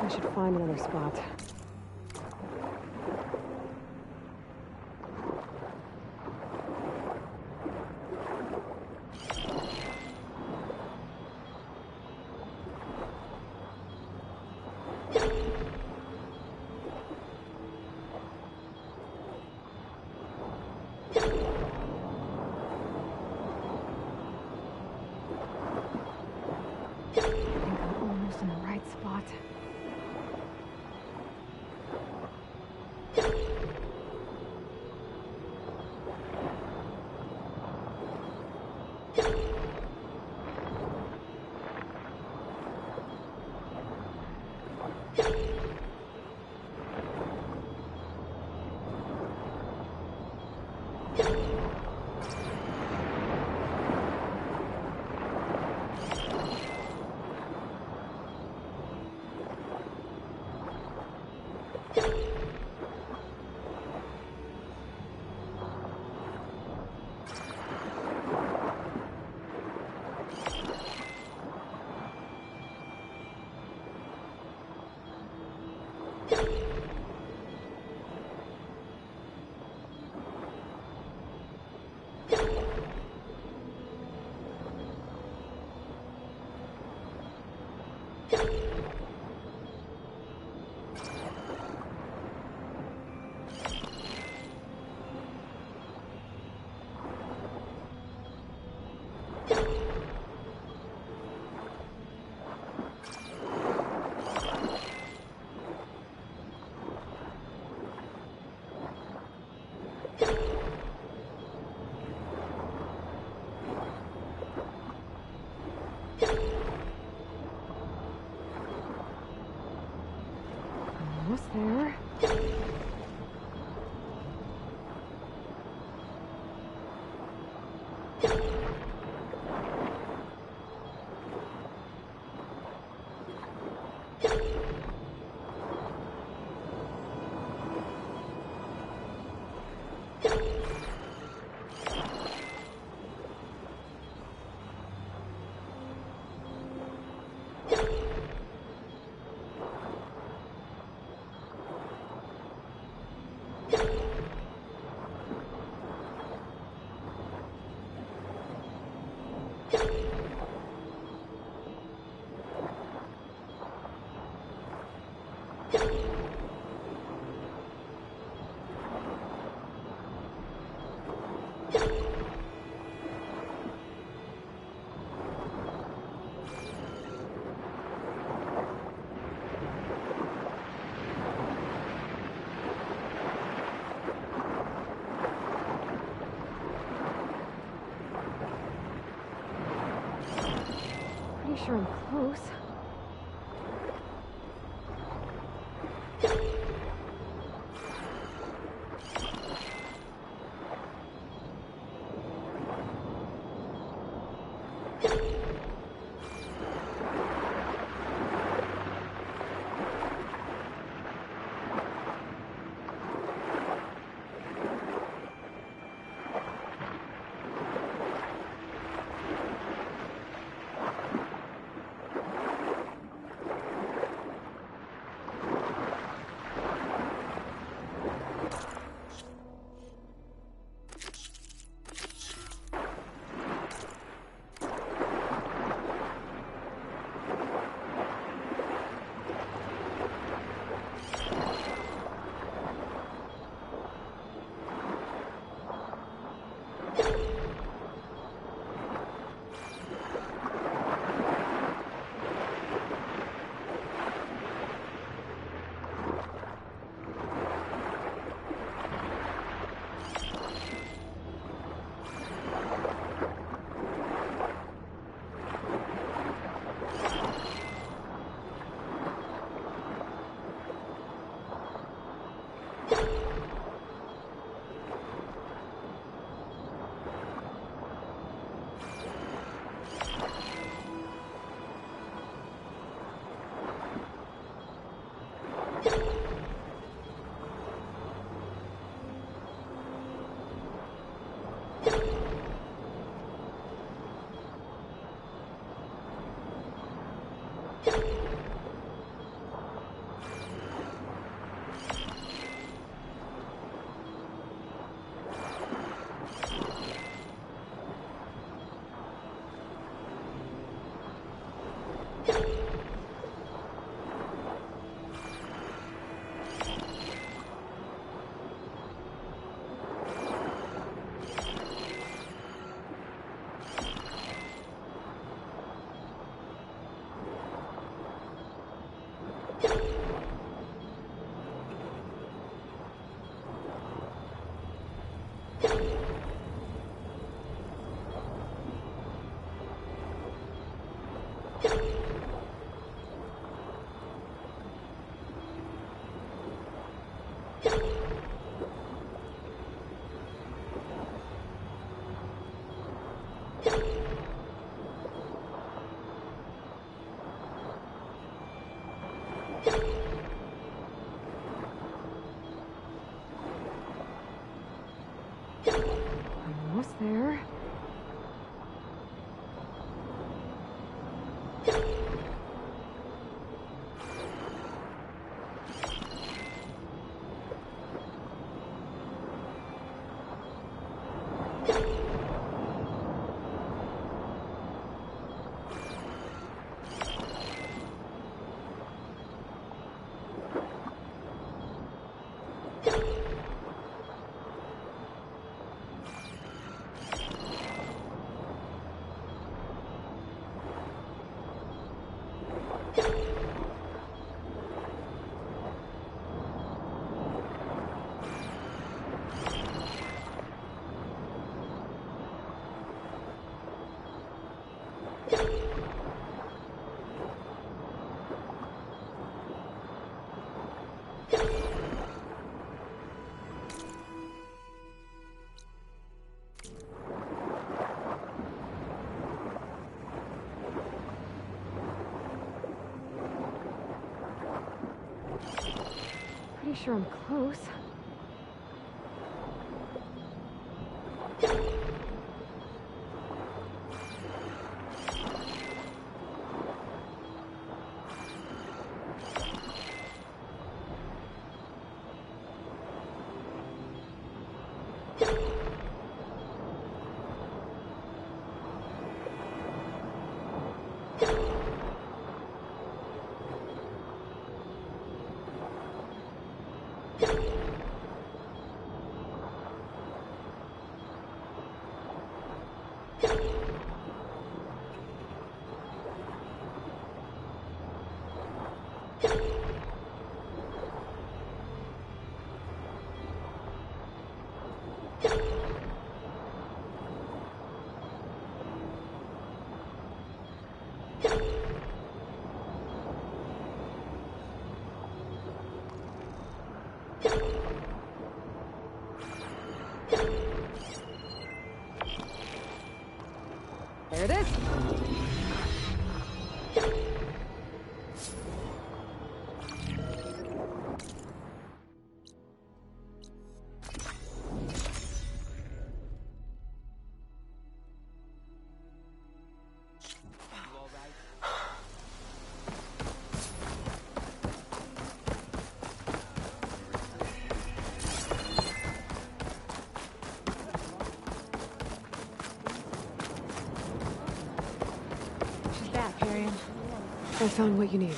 I should find another spot. In the right spot. Almost there. Pretty sure I'm close. Almost there. Pretty sure I'm close. There it is. I found what you need.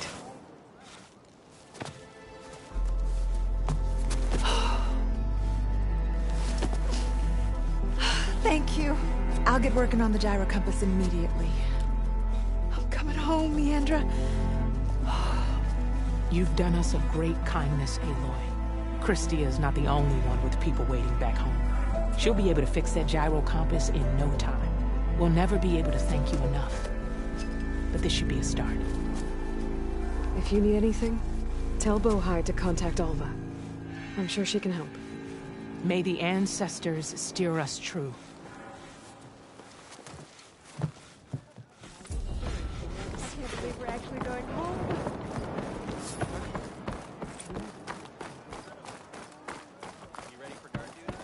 Thank you. I'll get working on the gyro compass immediately. I'm coming home, Leandra. You've done us a great kindness, Aloy. Christia is not the only one with people waiting back home. She'll be able to fix that gyro compass in no time. We'll never be able to thank you enough. But this should be a start. If you need anything, tell Bohai to contact Alva. I'm sure she can help. May the ancestors steer us true. I can't believe we're actually going home. You ready for guard duty?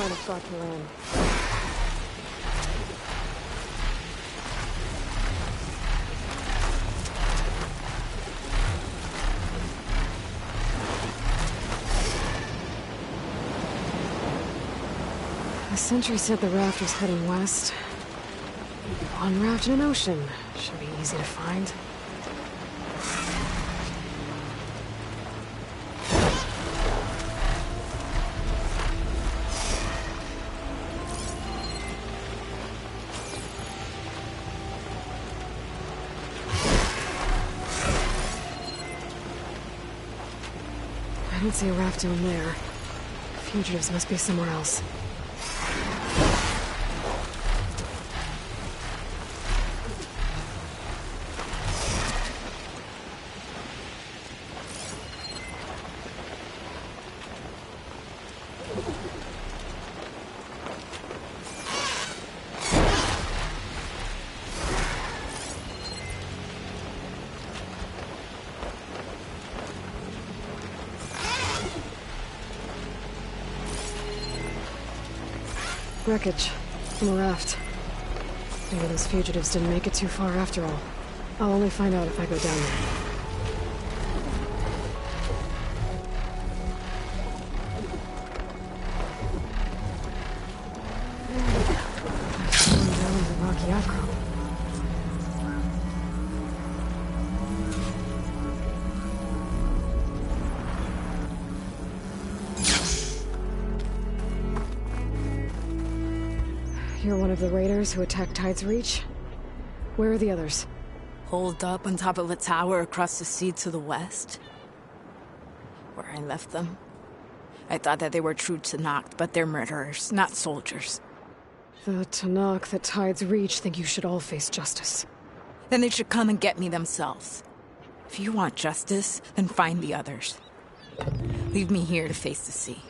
line of blocked land. The sentry said the raft was heading west. One raft in an ocean should be easy to find. I don't see a raft down there. Fugitives must be somewhere else. Wreckage from a raft. Maybe those fugitives didn't make it too far after all. I'll only find out if I go down there. I've fallen down the rocky outcrop. You're one of the raiders who attacked Tide's Reach? Where are the others? Holed up on top of a tower across the sea to the west. Where I left them. I thought that they were true Tanakh, but they're murderers, not soldiers. The Tanakh that Tide's Reach think you should all face justice. Then they should come and get me themselves. If you want justice, then find the others. Leave me here to face the sea.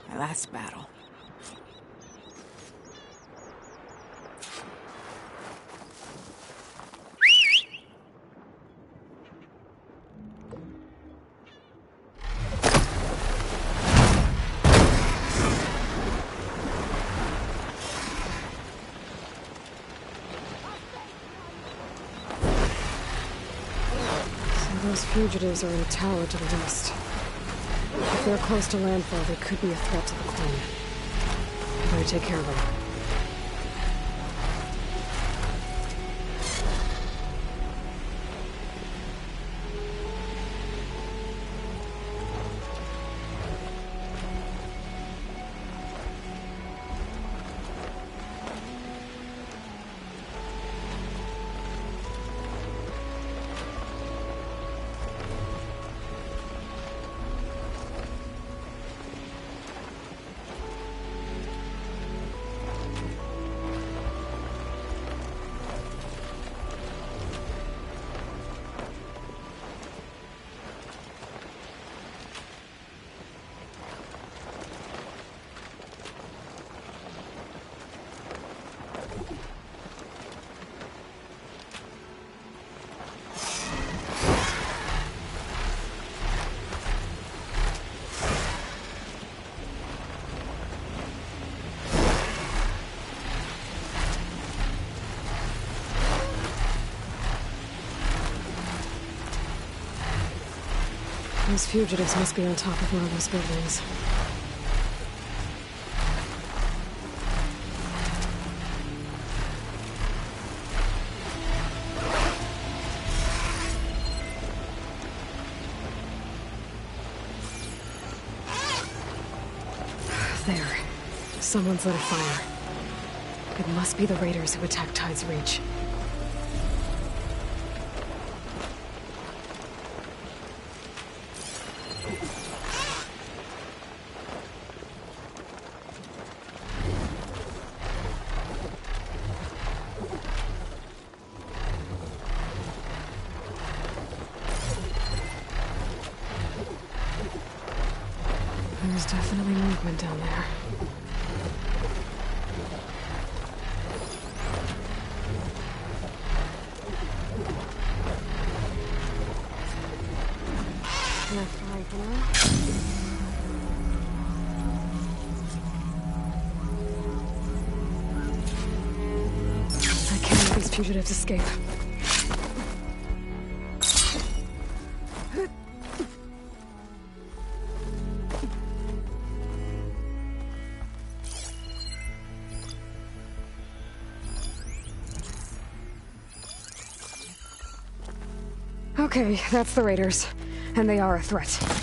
My last battle. Those fugitives are in a tower to the west. If they're close to landfall, they could be a threat to the Queen. I better take care of them. Those fugitives must be on top of one of those buildings. There. Someone's lit a fire. It must be the raiders who attacked Tide's Reach. There's definitely movement down there. That's right, fugitives escape. Okay, that's the raiders. And they are a threat.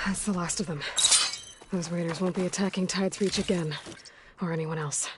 That's the last of them. Those raiders won't be attacking Tide's Reach again. Or anyone else.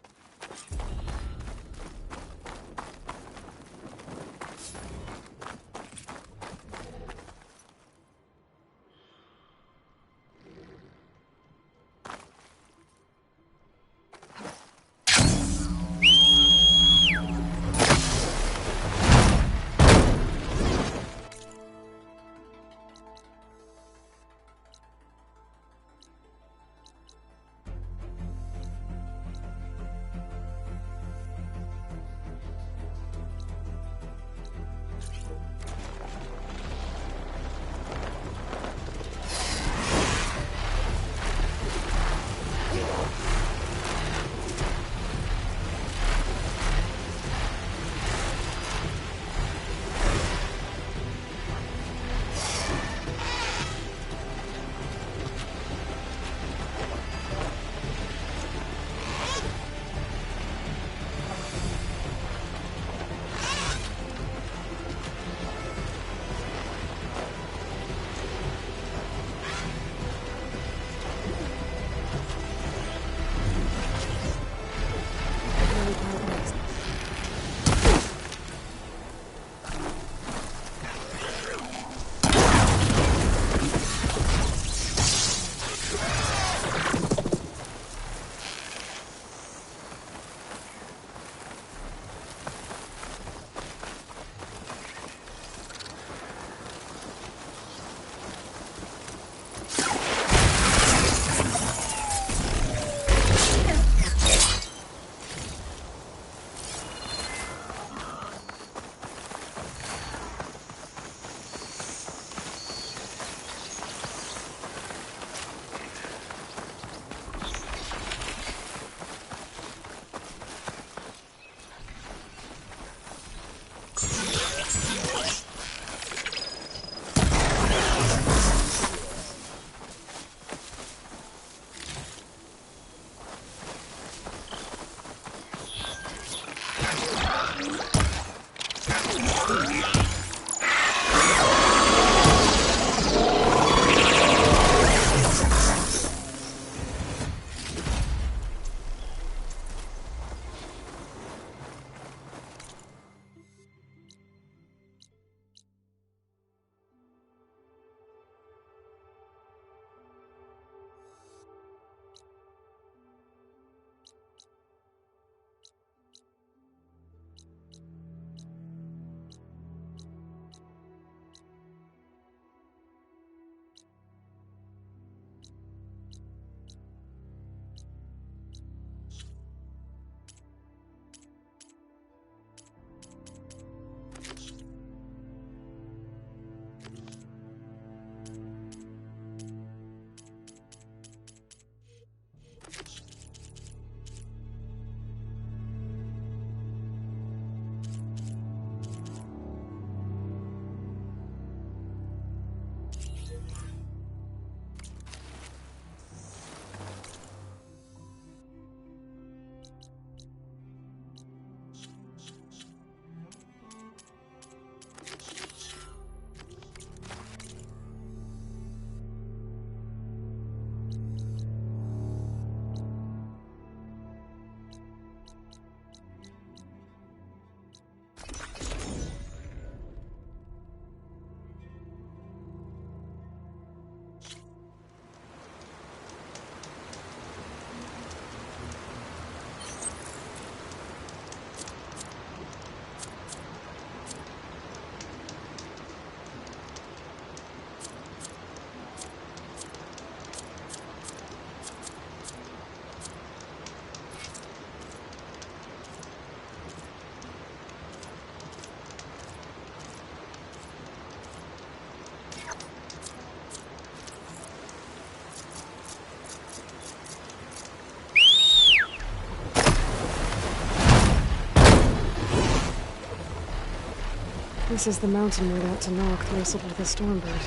This is the mountain where that Tanakh wrestled with a stormbird.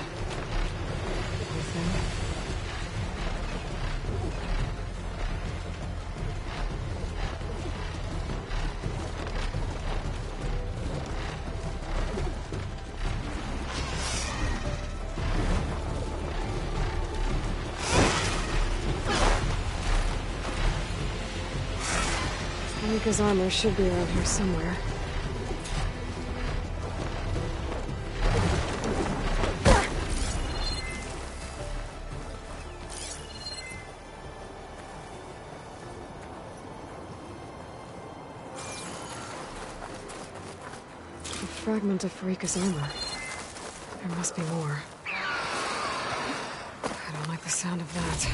You think? Rika's armor should be around here somewhere. A fragment of Rika's armor. There must be more. I don't like the sound of that.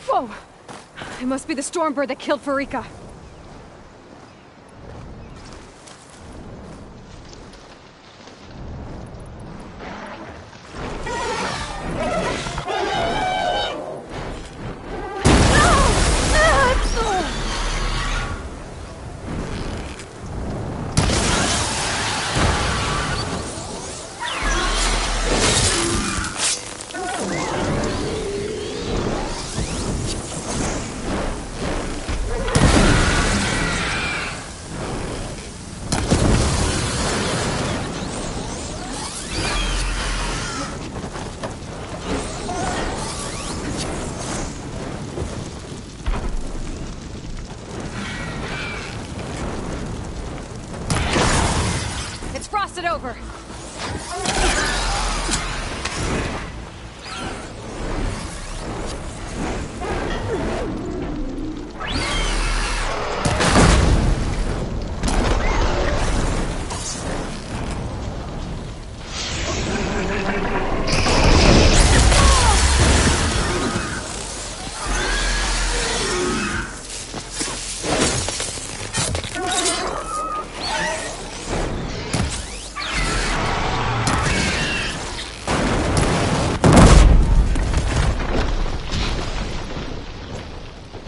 Whoa! It must be the stormbird that killed Farika. It over.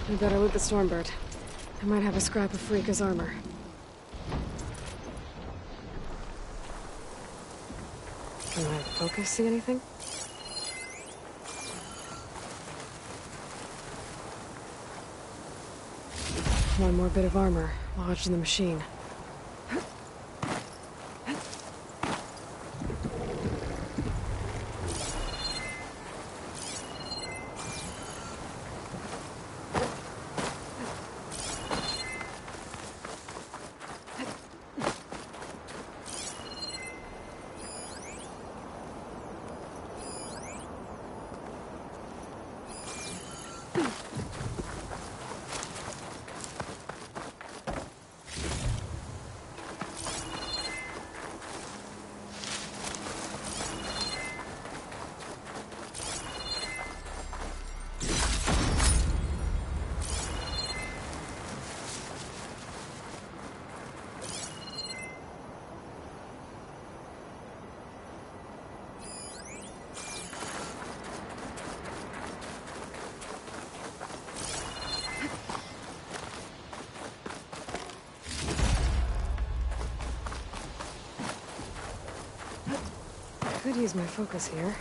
We better loot the stormbird. I might have a scrap of Farika's armor. Can my focus see anything? One more bit of armor lodged in the machine. Could use my focus here.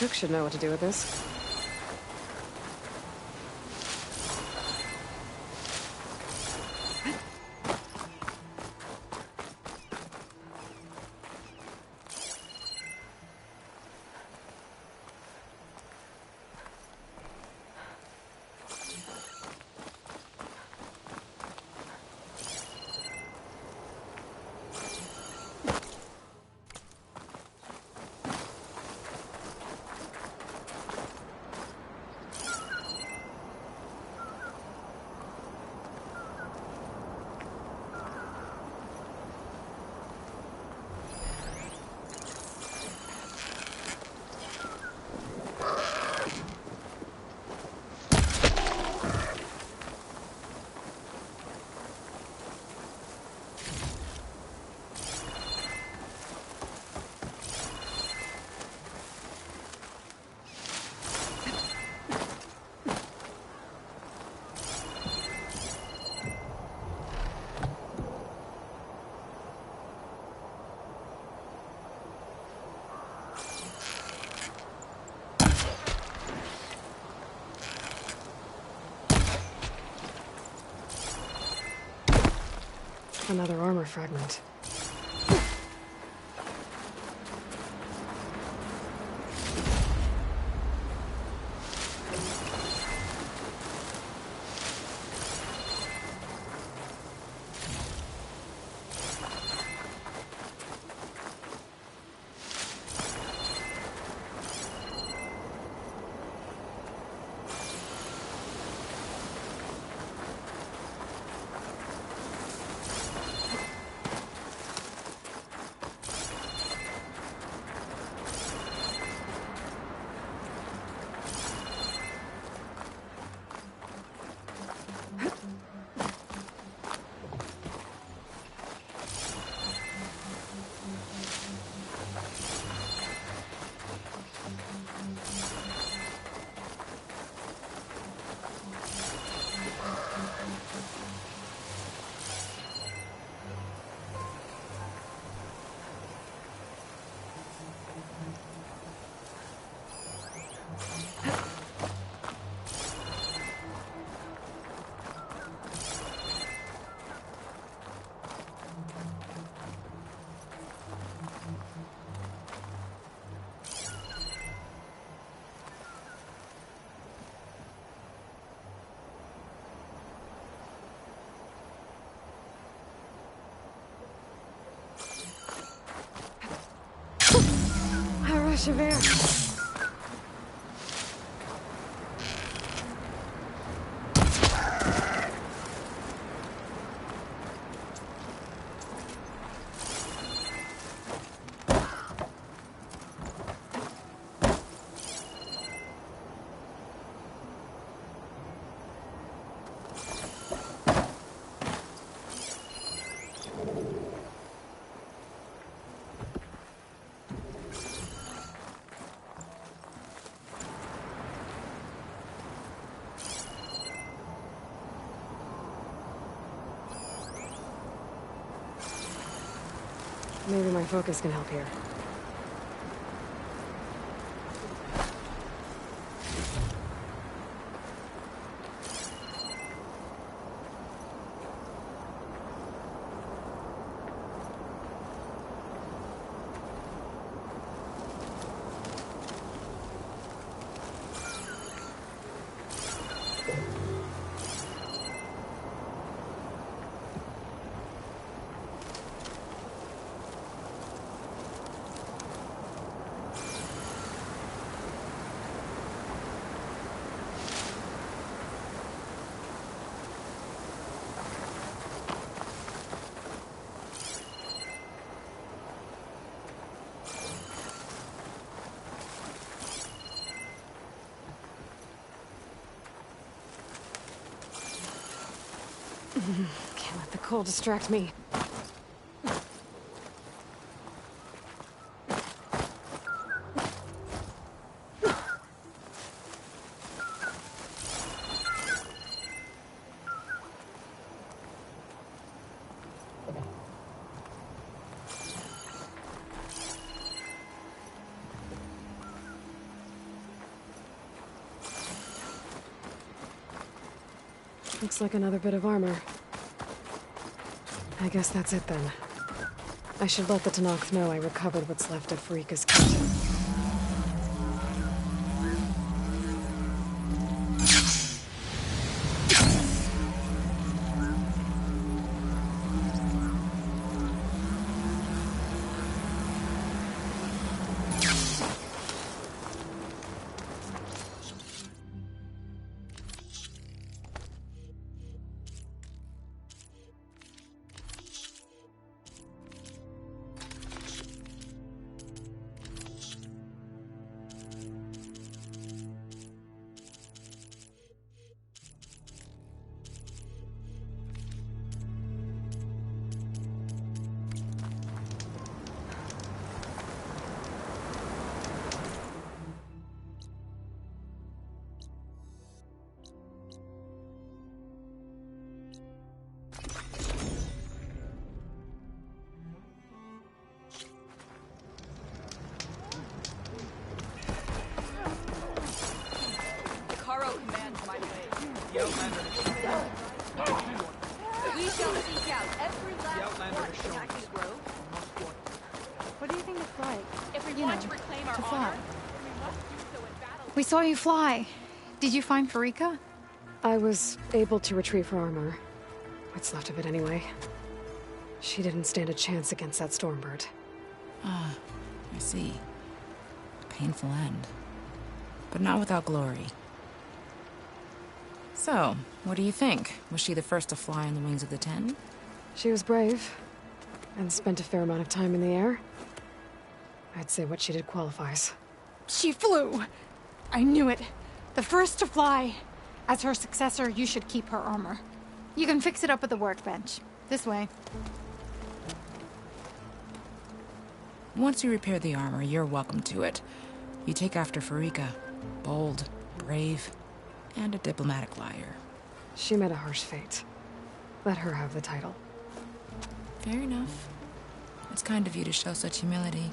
cook should know what to do with this. Another armor fragment. rush of air. Maybe my focus can help here. Can't let the cold distract me. Looks like another bit of armor. I guess that's it then. I should let the Tanakh know I recovered what's left of Farika's kit. We shall seek out every last one attacking the grove. What do you think it's like? If we You want know, to reclaim our to honor, fly. then we must do so in battle. We saw you fly. Did you find Farika? I was able to retrieve her armor. What's left of it anyway. She didn't stand a chance against that Stormbird. Ah, I see. Painful end. But not without glory. So, what do you think? Was she the first to fly on the wings of the Ten? She was brave, and spent a fair amount of time in the air. I'd say what she did qualifies. She flew! I knew it. The first to fly. As her successor, you should keep her armor. You can fix it up at the workbench. This way. Once you repair the armor, you're welcome to it. You take after Farika. Bold, brave, and a diplomatic liar. She met a harsh fate. Let her have the title. Fair enough. It's kind of you to show such humility.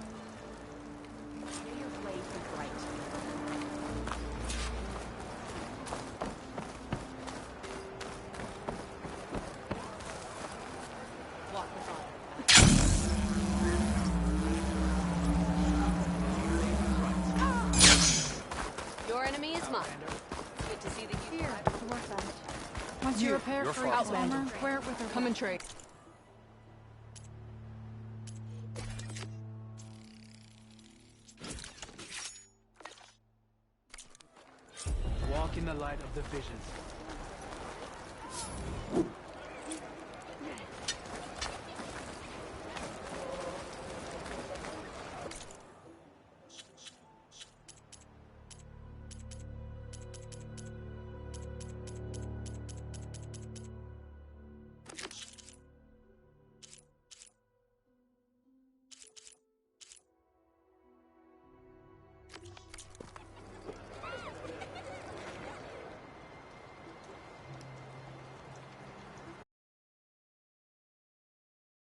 Your enemy is mine. Good to see that you Here, the workbench. Once you repair Farika's armor, wear it with her. come and trade. Walk in the light of the visions.